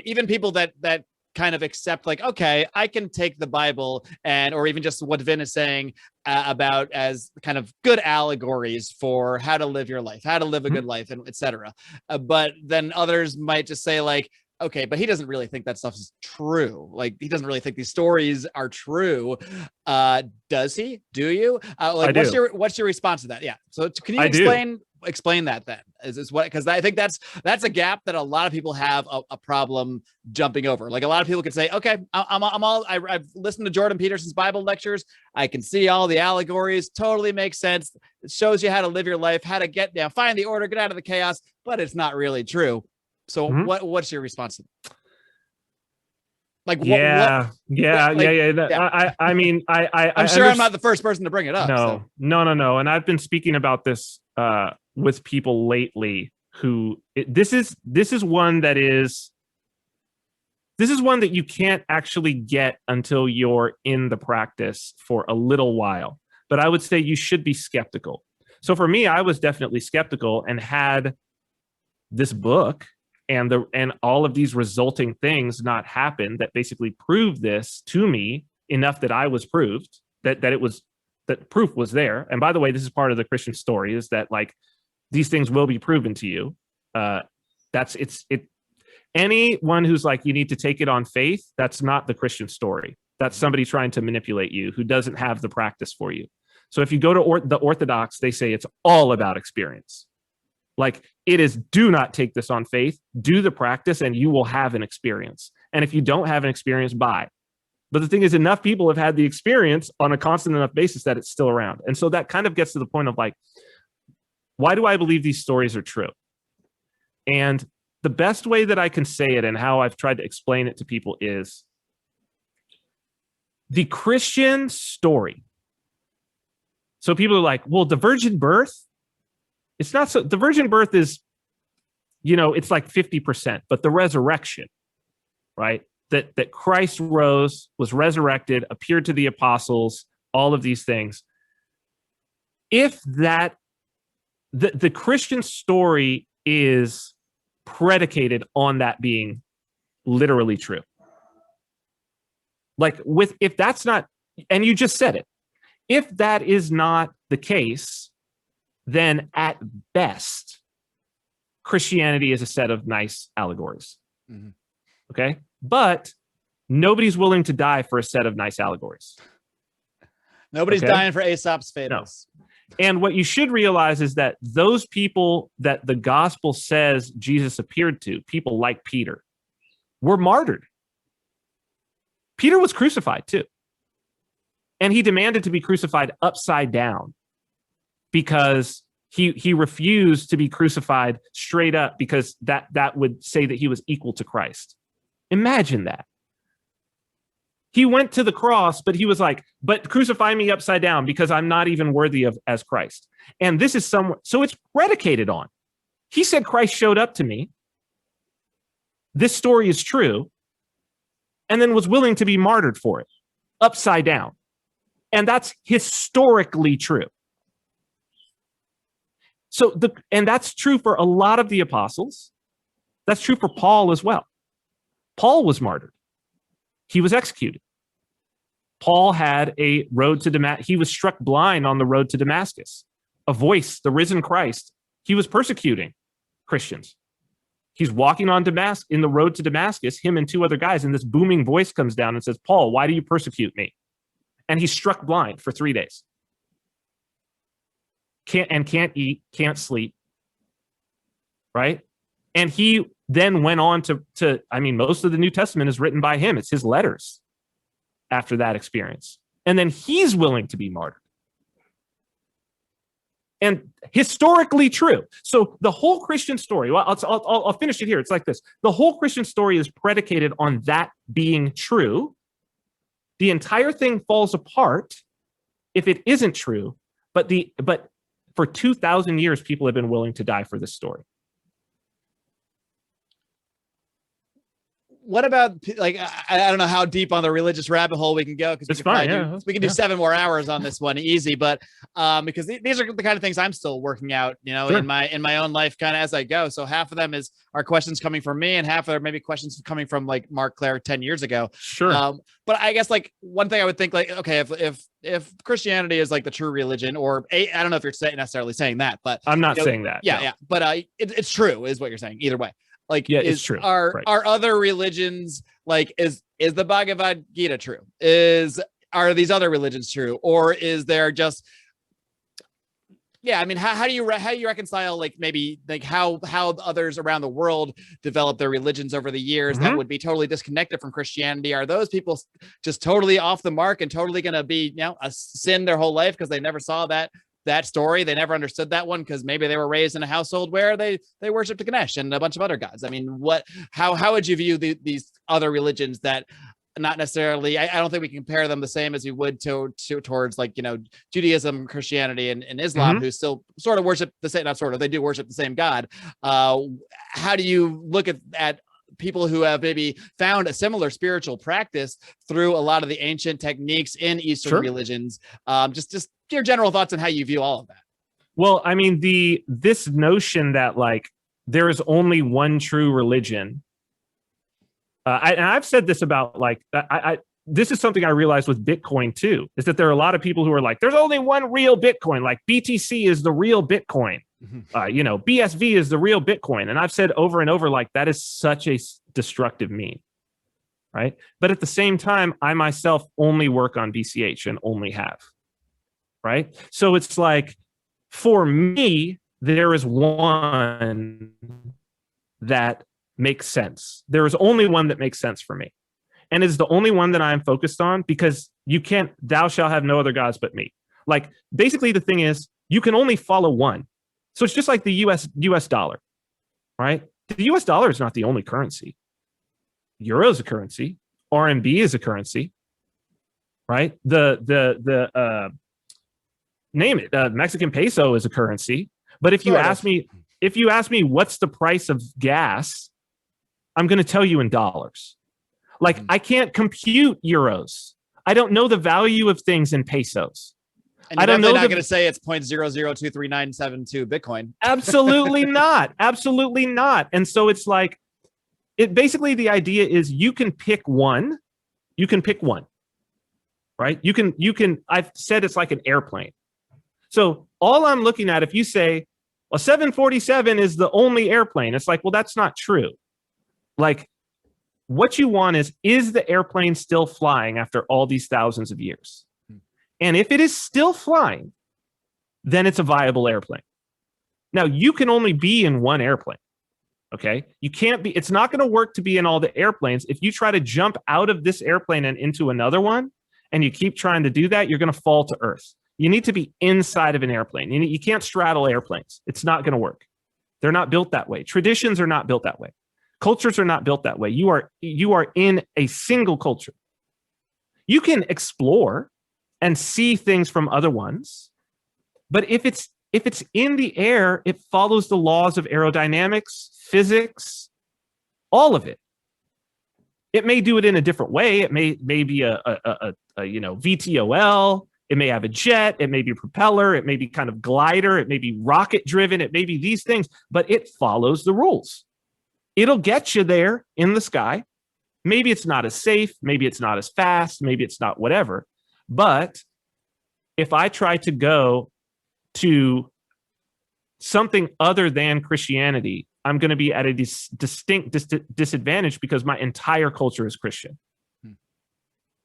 Even people that kind of accept, like, okay, I can take the Bible or even just what Vin is saying about as kind of good allegories for how to live your life, how to live a good life, and etc. But then others might just say, like, okay, but he doesn't really think that stuff is true. Like, he doesn't really think these stories are true. Does he? Do you? Like, what's your response to that? Yeah. So can you explain that then? Is what, because I think that's a gap that a lot of people have a problem jumping over. Like, a lot of people could say, okay, I've listened to Jordan Peterson's Bible lectures. I can see all the allegories. Totally makes sense. It shows you how to live your life, how to get down, find the order, get out of the chaos, but it's not really true. So what's your response to that? Like, I'm sure I'm not the first person to bring it up. No. And I've been speaking about this with people lately who this is one that you can't actually get until you're in the practice for a little while. But I would say you should be skeptical. So for me, I was definitely skeptical and had this book and all of these resulting things not happen that basically proved this to me enough that I was proved that proof was there. And by the way, this is part of the Christian story, is that, like, these things will be proven to you. Anyone who's like, you need to take it on faith, that's not the Christian story. That's somebody trying to manipulate you who doesn't have the practice for you. So if you go to the Orthodox, they say it's all about experience. Like, it is, do not take this on faith, do the practice, and you will have an experience. And if you don't have an experience, bye. But the thing is, enough people have had the experience on a constant enough basis that it's still around. And so that kind of gets to the point of, like, why do I believe these stories are true? And the best way that I can say it and how I've tried to explain it to people is the Christian story. So people are like, well, the virgin birth, it's not so. The virgin birth is, it's like 50%, but the resurrection, right? That Christ rose, was resurrected, appeared to the apostles, all of these things. If that, the Christian story is predicated on that being literally true. Like, if that's not, and you just said it, if that is not the case, then at best, Christianity is a set of nice allegories. Mm-hmm. Okay? But nobody's willing to die for a set of nice allegories. Nobody's dying for Aesop's fables. No. And what you should realize is that those people that the gospel says Jesus appeared to, people like Peter, were martyred. Peter was crucified too. And he demanded to be crucified upside down, because he refused to be crucified straight up, because that would say that he was equal to Christ. Imagine that. He went to the cross, but he was like, but crucify me upside down, because I'm not even worthy of as Christ. And this is so it's predicated on. He said, Christ showed up to me. This story is true. And then was willing to be martyred for it, upside down. And that's historically true. So and that's true for a lot of the apostles. That's true for Paul as well. Paul was martyred. He was executed. Paul had a road to Damascus. He was struck blind on the road to Damascus. A voice, the risen Christ, he was persecuting Christians. He's walking on Damascus, in the road to Damascus, him and two other guys, and this booming voice comes down and says, Paul, why do you persecute me? And he's struck blind for 3 days. Can't eat, can't sleep. Right? And he then went on to most of the New Testament is written by him. It's his letters after that experience. And then he's willing to be martyred. And historically true. So the whole Christian story, well, I'll finish it here. It's like this. The whole Christian story is predicated on that being true. The entire thing falls apart if it isn't true. But for 2,000 years, people have been willing to die for this story. What about, like, I don't know how deep on the religious rabbit hole we can go, because we can do 7 more hours on this one easy, but because these are the kind of things I'm still working out, sure, in my own life, kind of as I go. So half of them are questions coming from me, and half are maybe questions coming from like Marc Clair 10 years ago. Sure. But I guess like one thing I would think, like, okay, if Christianity is like the true religion, or I don't know if you're necessarily saying that, but I'm not saying that. Yeah, no. Yeah. But it's true, is what you're saying. Either way. Like, yeah, it's true. Are other religions, like, is the Bhagavad Gita true? Are these other religions true? Or is there just, yeah, I mean, how do you reconcile, like, maybe like how others around the world develop their religions over the years that would be totally disconnected from Christianity? Are those people just totally off the mark and totally going to be, a sin their whole life because they never saw that story? They never understood that one because maybe they were raised in a household where they worshiped Ganesh and a bunch of other gods. I mean, how would you view these other religions that not necessarily, I don't think we can compare them the same as you would towards, like, Judaism, Christianity, and Islam, who still sort of worship the same, not sort of, they do worship the same God. How do you look at people who have maybe found a similar spiritual practice through a lot of the ancient techniques in Eastern religions? Just your general thoughts on how you view all of that. Well, I mean, this notion that, like, there is only one true religion. And I've said this about, like, this is something I realized with Bitcoin too, is that there are a lot of people who are like, there's only one real Bitcoin, like BTC is the real Bitcoin. BSV is the real Bitcoin. And I've said over and over, like, that is such a destructive meme, right? But at the same time, I myself only work on BCH and only have, right? So it's like, for me, there is one that makes sense. There is only one that makes sense for me. And is the only one that I'm focused on, because thou shalt have no other gods but me. Like, basically the thing is, you can only follow one. So it's just like the US dollar, right? The US dollar is not the only currency. Euro is a currency. RMB is a currency, right? Name it. Mexican peso is a currency. But if you ask me what's the price of gas, I'm going to tell you in dollars. Like, I can't compute euros. I don't know the value of things in pesos. And you're definitely not going to say it's 0.00239972 Bitcoin. Absolutely not. Absolutely not. And so it's like, basically the idea is you can pick one. You can pick one, right? You can, I've said it's like an airplane. So all I'm looking at, if you say, well, 747 is the only airplane, it's like, well, that's not true. Like, what you want is the airplane still flying after all these thousands of years? And if it is still flying, then it's a viable airplane. Now, you can only be in one airplane, okay? You can't be, it's not going to work to be in all the airplanes. If you try to jump out of this airplane and into another one, and you keep trying to do that, you're going to fall to Earth. You need to be inside of an airplane. You can't straddle airplanes. It's not going to work. They're not built that way. Traditions are not built that way. Cultures are not built that way. You are in a single culture. You can explore and see things from other ones, but if it's in the air, it follows the laws of aerodynamics, physics, all of it. It may do it in a different way. It may be a VTOL. It may have a jet. It may be a propeller. It may be kind of glider. It may be rocket driven. It may be these things, but it follows the rules. It'll get you there in the sky. Maybe it's not as safe. Maybe it's not as fast. Maybe it's not whatever. But if I try to go to something other than Christianity, I'm going to be at a distinct disadvantage because my entire culture is Christian.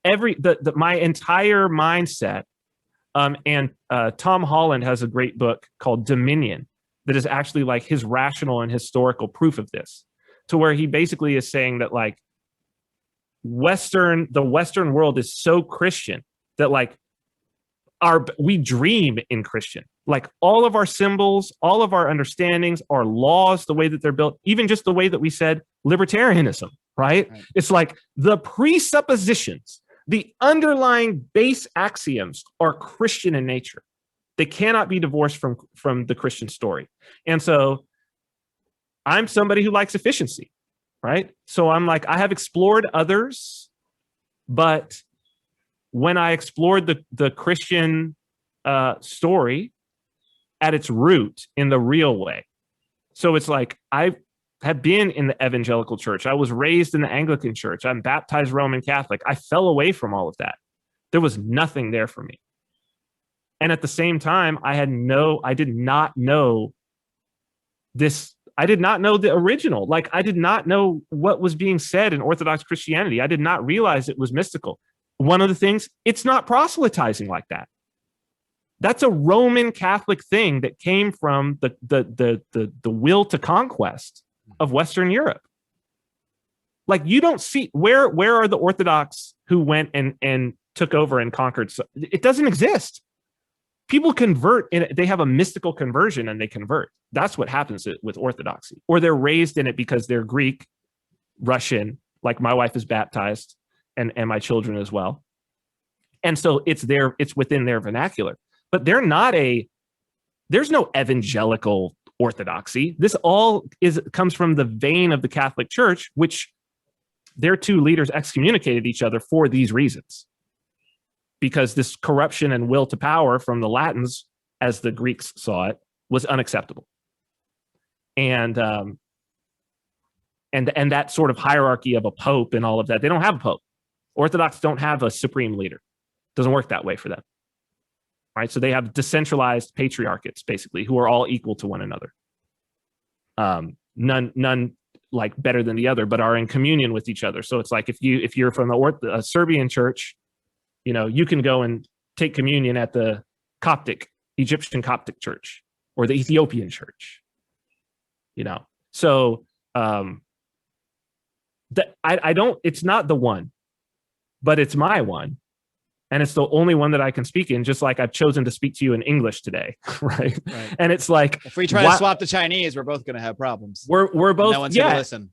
My entire mindset, and Tom Holland has a great book called Dominion that is actually like his rational and historical proof of this, to where he basically is saying that like the Western world is so Christian that like we dream in Christian. Like all of our symbols, all of our understandings, our laws, the way that they're built, even just the way that we said libertarianism, right? It's like the presuppositions, the underlying base axioms are Christian in nature. They cannot be divorced from the Christian story. And so I'm somebody who likes efficiency, right? So I'm like, I have explored others, but when I explored the Christian story at its root in the real way. So it's like, I have been in the evangelical church. I was raised in the Anglican church. I'm baptized Roman Catholic. I fell away from all of that. There was nothing there for me. And at the same time, I did not know this. I did not know the original. Like, I did not know what was being said in Orthodox Christianity. I did not realize it was mystical. One of the things, it's not proselytizing like that. That's a Roman Catholic thing that came from the will to conquest of Western Europe. Like, you don't see where are the Orthodox who went and took over and conquered? It doesn't exist. People convert they have a mystical conversion and they convert. That's what happens with Orthodoxy. Or they're raised in it because they're Greek, Russian, like my wife is baptized and my children as well. And so it's within their vernacular. But there's no evangelical orthodoxy. This all comes from the vein of the Catholic Church, which their two leaders excommunicated each other for these reasons. Because this corruption and will to power from the Latins, as the Greeks saw it, was unacceptable. And that sort of hierarchy of a pope and all of that, they don't have a pope. Orthodox don't have a supreme leader. Doesn't work that way for them. Right? So they have decentralized patriarchates, basically, who are all equal to one another. None like better than the other, but are in communion with each other. So it's like if you're from the Serbian church, you can go and take communion at the Egyptian Coptic church or the Ethiopian church. So it's not the one, but it's my one. And it's the only one that I can speak in, just like I've chosen to speak to you in English today, right? And it's like, if we try to swap the Chinese, we're both going to have problems. We're both, no one's going to listen.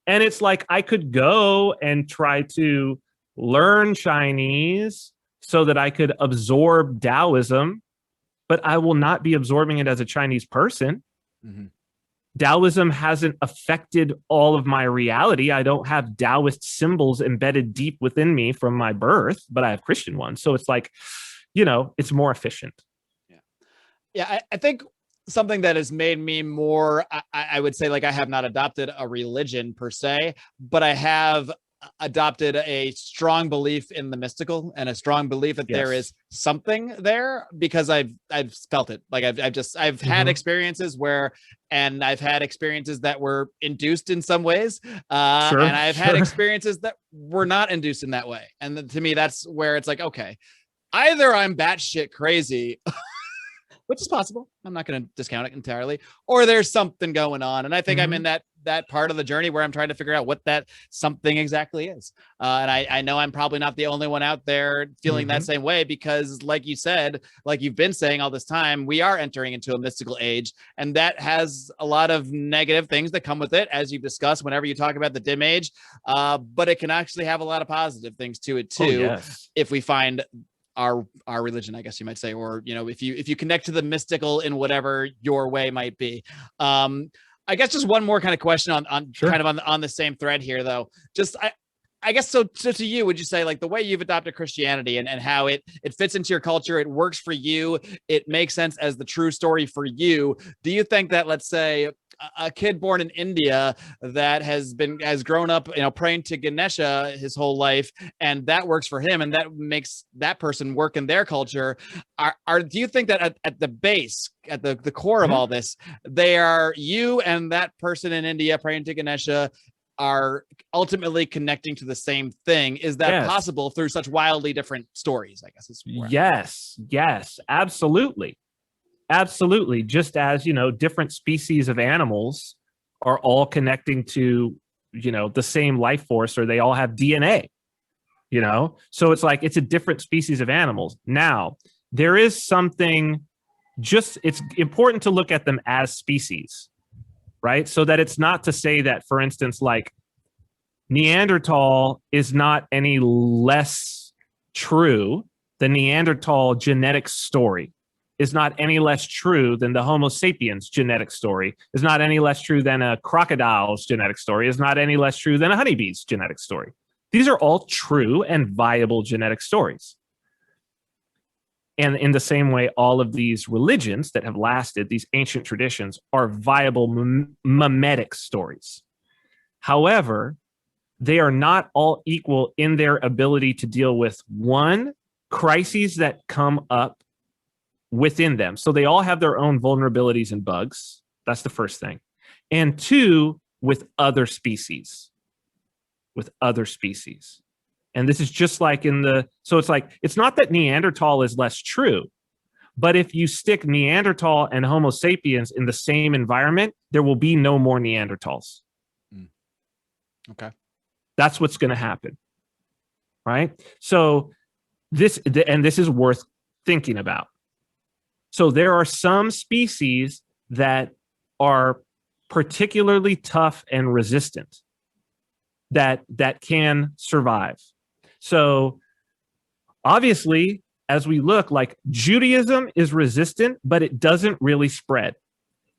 And it's like, I could go and try to learn Chinese so that I could absorb Taoism, but I will not be absorbing it as a Chinese person. Mm-hmm. Taoism hasn't affected all of my reality. I don't have Taoist symbols embedded deep within me from my birth, but I have Christian ones. So it's like, it's more efficient. Yeah. I think something that has made me more, I would say, like, I have not adopted a religion per se, but I have adopted a strong belief in the mystical and a strong belief that there is something there, because I've felt it. Like I've had experiences and I've had experiences that were induced in some ways. And I've had experiences that were not induced in that way. And to me, that's where it's like, okay, either I'm batshit crazy, which is possible. I'm not going to discount it entirely, or there's something going on. And I think I'm in that part of the journey where I'm trying to figure out what that something exactly is. And I know I'm probably not the only one out there feeling that same way, because like you said, like you've been saying all this time, we are entering into a mystical age, and that has a lot of negative things that come with it, as you've discussed whenever you talk about the dim age. But it can actually have a lot of positive things to it too, if we find our religion, I guess you might say, or if you connect to the mystical in whatever your way might be. I guess just one more kind of question on kind of on the same thread here, though. Just I guess so to you, would you say, like, the way you've adopted Christianity and how it fits into your culture, it works for you, it makes sense as the true story for you. Do you think that, let's say, a kid born in India that has grown up, praying to Ganesha his whole life, and that works for him, and that makes that person work in their culture. Do you think that at the base, at the core of all this, they are you and that person in India praying to Ganesha are ultimately connecting to the same thing? Is that possible through such wildly different stories? I guess. Yes, absolutely. Absolutely. Just as, different species of animals are all connecting to, the same life force, or they all have DNA, so it's like, it's a different species of animals. Now, there is something it's important to look at them as species, right? So that it's not to say that, for instance, like Neanderthal is not any less true. The Neanderthal genetic story is not any less true than the Homo sapiens genetic story, is not any less true than a crocodile's genetic story, is not any less true than a honeybee's genetic story. These are all true and viable genetic stories. And in the same way, all of these religions that have lasted, these ancient traditions, are viable mimetic stories. However, they are not all equal in their ability to deal with, one, crises that come up within them. So they all have their own vulnerabilities and bugs. That's the first thing. And two, with other species. And this is just like so it's like, it's not that Neanderthal is less true, but if you stick Neanderthal and Homo sapiens in the same environment, there will be no more Neanderthals. Okay. That's what's going to happen. Right? So this is worth thinking about. So there are some species that are particularly tough and resistant that can survive. So obviously, as we look, like Judaism is resistant, but it doesn't really spread.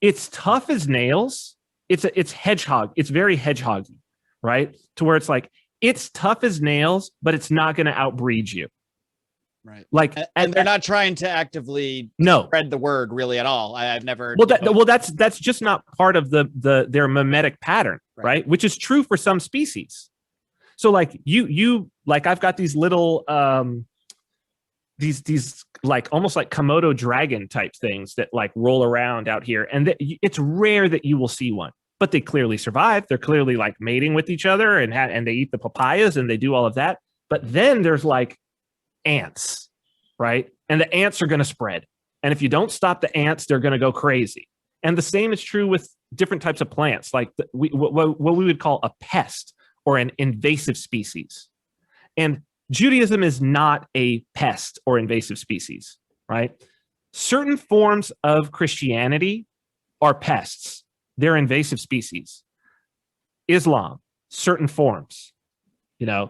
It's tough as nails. It's hedgehog. It's very hedgehoggy, right? To where it's like, it's tough as nails, but it's not going to outbreed you. Right. Like, and they're not trying to actively spread the word really at all. I've never. That's just not part of their mimetic pattern, right? Which is true for some species. So like you like, I've got these little these like almost like Komodo dragon type things that like roll around out here, and it's rare that you will see one, but they clearly survive. They're clearly like mating with each other, and they eat the papayas and they do all of that. But then there's like ants, right? And the ants are going to spread. And if you don't stop the ants, they're going to go crazy. And the same is true with different types of plants, like what we would call a pest or an invasive species. And Judaism is not a pest or invasive species, right? Certain forms of Christianity are pests. They're invasive species. Islam, certain forms,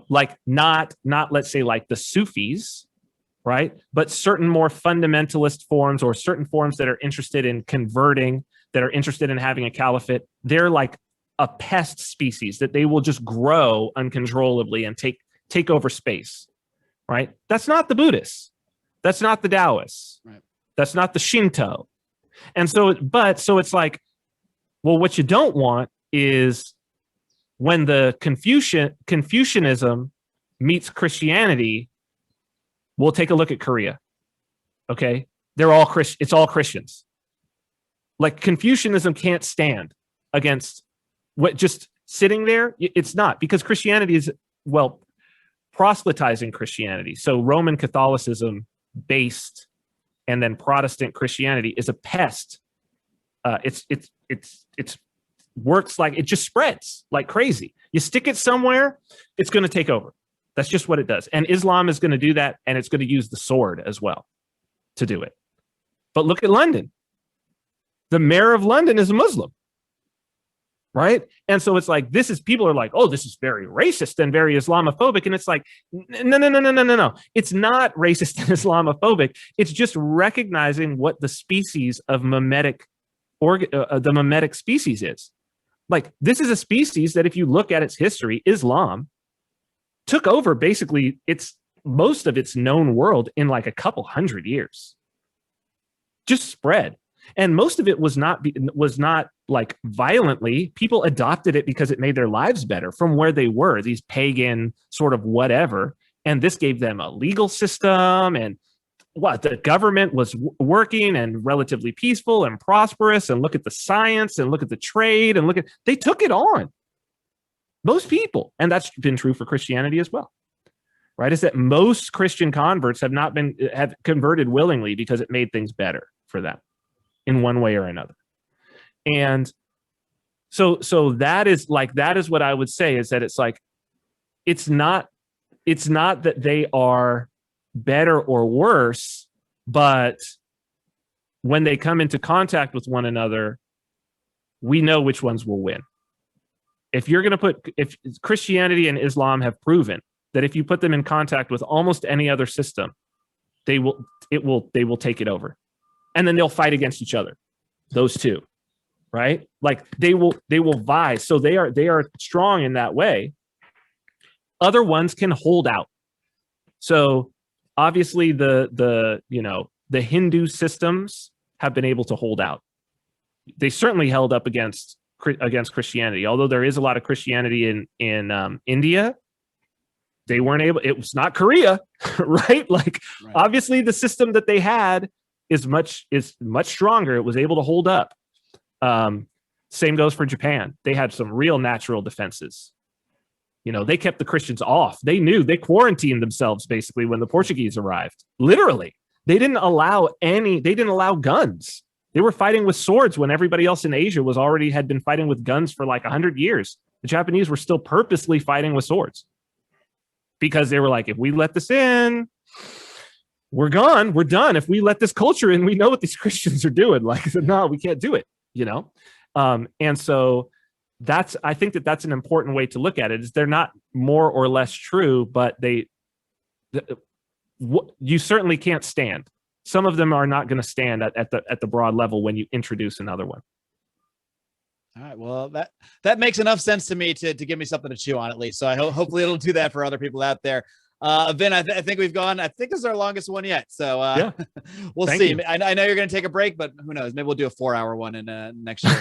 like not let's say like the Sufis, right? But certain more fundamentalist forms, or certain forms that are interested in converting, that are interested in having a caliphate, they're like a pest species that they will just grow uncontrollably and take over space, right? That's not the Buddhists. That's not the Taoists. Right. That's not the Shinto. And so it's like, well, what you don't want is when the Confucianism meets Christianity. We'll take a look at Korea. Okay. They're all it's all Christians. Like Confucianism can't stand against what just sitting there. It's not, because Christianity is, proselytizing Christianity. So Roman Catholicism based, and then Protestant Christianity is a pest. It's works like, it just spreads like crazy. You stick it somewhere, it's going to take over. That's just what it does. And Islam is going to do that, and it's going to use the sword as well to do it. But look at London. The mayor of London is a Muslim, right? And so it's like, people are like, oh, this is very racist and very Islamophobic. And it's like, no. It's not racist and Islamophobic. It's just recognizing what the species of the mimetic species is. Like, this is a species that, if you look at its history, Islam took over basically most of its known world in like a couple hundred years. Just spread. And most of it was not like violently. People adopted it because it made their lives better from where they were, these pagan sort of whatever. And this gave them a legal system, and the government was working and relatively peaceful and prosperous, and look at the science and look at the trade and they took it on. Most people, and that's been true for Christianity as well, right? Is that most Christian converts have converted willingly because it made things better for them in one way or another. And so that is what I would say, is that it's like, it's not that they are better or worse, but when they come into contact with one another, we know which ones will win. If Christianity and Islam have proven that if you put them in contact with almost any other system, they will take it over. And then they'll fight against each other. Those two, right? Like they will vie. So they are strong in that way. Other ones can hold out. So obviously the Hindu systems have been able to hold out. They certainly held up against Christianity, although there is a lot of Christianity in India. They weren't able. It was not Korea, right? Like right. Obviously the system that they had is much stronger. It was able to hold up. Same goes for Japan. They had some real natural defenses. They kept the Christians off. They quarantined themselves basically when the Portuguese arrived. Literally, they didn't allow guns. They were fighting with swords when everybody else in Asia had been fighting with guns for like 100 years. The Japanese were still purposely fighting with swords because they were like, if we let this in, we're gone. We're done. If we let this culture in, we know what these Christians are doing. Like, no, we can't do it, And so I think that's an important way to look at it, is they're not more or less true, but you certainly can't stand. Some of them are not going to stand at the broad level when you introduce another one. All right. Well, that makes enough sense to me to give me something to chew on, at least. So hopefully it'll do that for other people out there. Vin, I think we've gone. I think this is our longest one yet. So yeah. We'll see. You. I know you're going to take a break, but who knows? Maybe we'll do a 4-hour one in next year.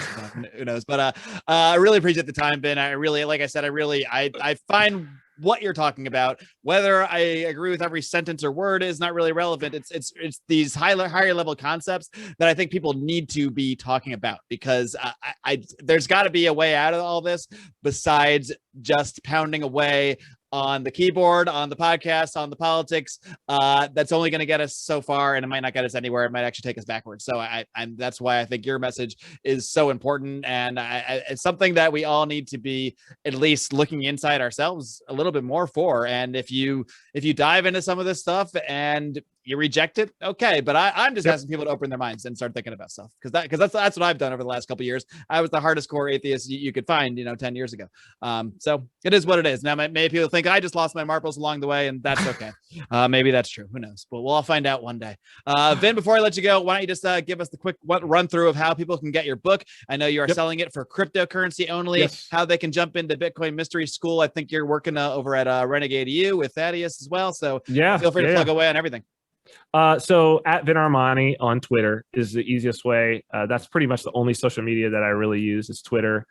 Who knows? But I really appreciate the time, Vin. I really, like I said, I find what you're talking about, whether I agree with every sentence or word, is not really relevant. It's these higher level concepts that I think people need to be talking about, because there's got to be a way out of all this besides just pounding away on the keyboard, on the podcast, on the politics. That's only going to get us so far, and it might not get us anywhere. It might actually take us backwards. So that's why I think your message is so important, and it's something that we all need to be at least looking inside ourselves a little bit more for. And if you dive into some of this stuff and you reject it, okay, but I'm just asking people to open their minds and start thinking about stuff, because that's what I've done over the last couple of years. I was the hardest core atheist you could find 10 years ago. So it is what it is. Now maybe people think I just lost my marbles along the way, and that's okay. Maybe that's true, who knows, but we'll all find out one day. Vin, before I let you go, why don't you just give us the quick run through of how people can get your book? I know you are selling it for cryptocurrency only. How they can jump into Bitcoin Mystery School. I think you're working over at Renegade U with Thaddeus as well, so feel free to plug away on everything. So at Vin Armani on Twitter is the easiest way. That's pretty much the only social media that I really use is Twitter.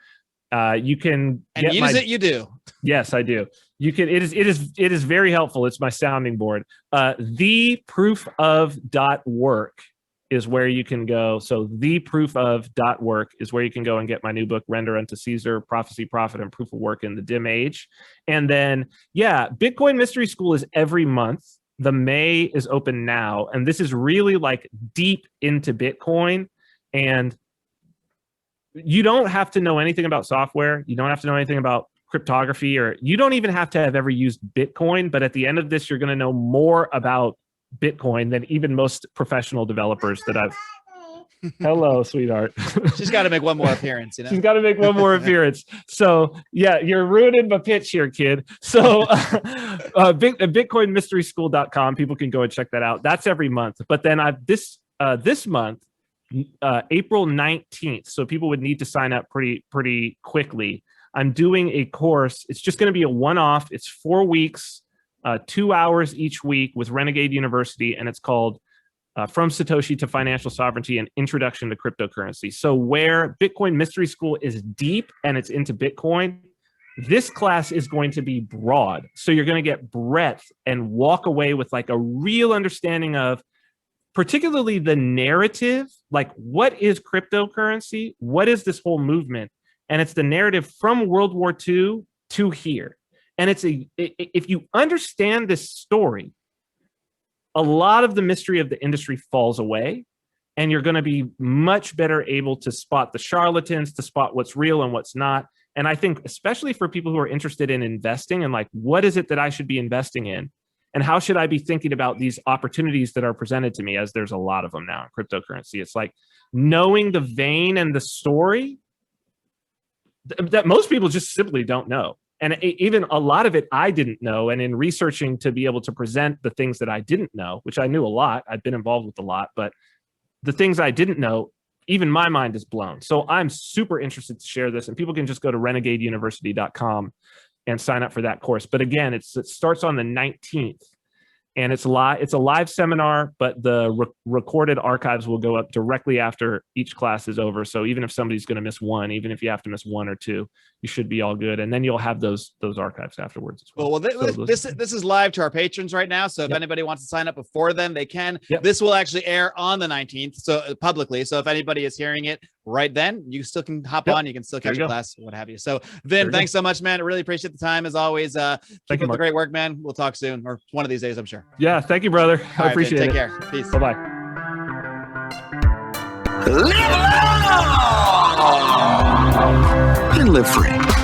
You can use it. You do. Yes, I do. You can. It is very helpful. It's my sounding board. theproofof.work is where you can go. So theproofof.work is where you can go and get my new book, Render Unto Caesar, Prophecy, Prophet, and Proof of Work in the Dim Age. And then, Bitcoin Mystery School is every month. The May is open now, and this is really like deep into Bitcoin. And you don't have to know anything about software. You don't have to know anything about cryptography, or you don't even have to have ever used Bitcoin. But at the end of this, you're going to know more about Bitcoin than even most professional developers that I've. Hello, sweetheart. She's got to make one more appearance. She's got to make one more appearance. So you're ruining my pitch here, kid. So bitcoinmysteryschool.com. People can go and check that out. That's every month. But then this month, April 19th. So people would need to sign up pretty quickly. I'm doing a course. It's just going to be a one-off. It's 4 weeks, 2 hours each week with Renegade University, and it's called From Satoshi to Financial Sovereignty, an Introduction to Cryptocurrency. So where Bitcoin Mystery School is deep and it's into Bitcoin, this class is going to be broad. So you're going to get breadth and walk away with like a real understanding of particularly the narrative, like what is cryptocurrency? What is this whole movement? And it's the narrative from World War II to here. And if you understand this story, a lot of the mystery of the industry falls away, and you're going to be much better able to spot the charlatans, to spot what's real and what's not. And I think especially for people who are interested in investing and like, what is it that I should be investing in? And how should I be thinking about these opportunities that are presented to me, as there's a lot of them now in cryptocurrency? It's like knowing the vein and the story that most people just simply don't know. And even a lot of it I didn't know. And in researching to be able to present the things that I didn't know, which I knew a lot, I've been involved with a lot, but the things I didn't know, even my mind is blown. So I'm super interested to share this, and people can just go to renegadeuniversity.com and sign up for that course. But again, it starts on the 19th. And it's a live seminar, but the recorded archives will go up directly after each class is over. So even if somebody's going to miss one, even if you have to miss one or two, you should be all good. And then you'll have those archives afterwards as well. Well, this is live to our patrons right now. So if anybody wants to sign up before then, they can. This will actually air on the 19th, so publicly. So if anybody is hearing it right then, you still can hop on. You can still catch a class, what have you. So Vin, thanks so much, man. I really appreciate the time as always. Keep up the great work, man. We'll talk soon, or one of these days, I'm sure. Yeah, thank you, brother. I appreciate it. Take care. Peace. Bye-bye. Live long and live free.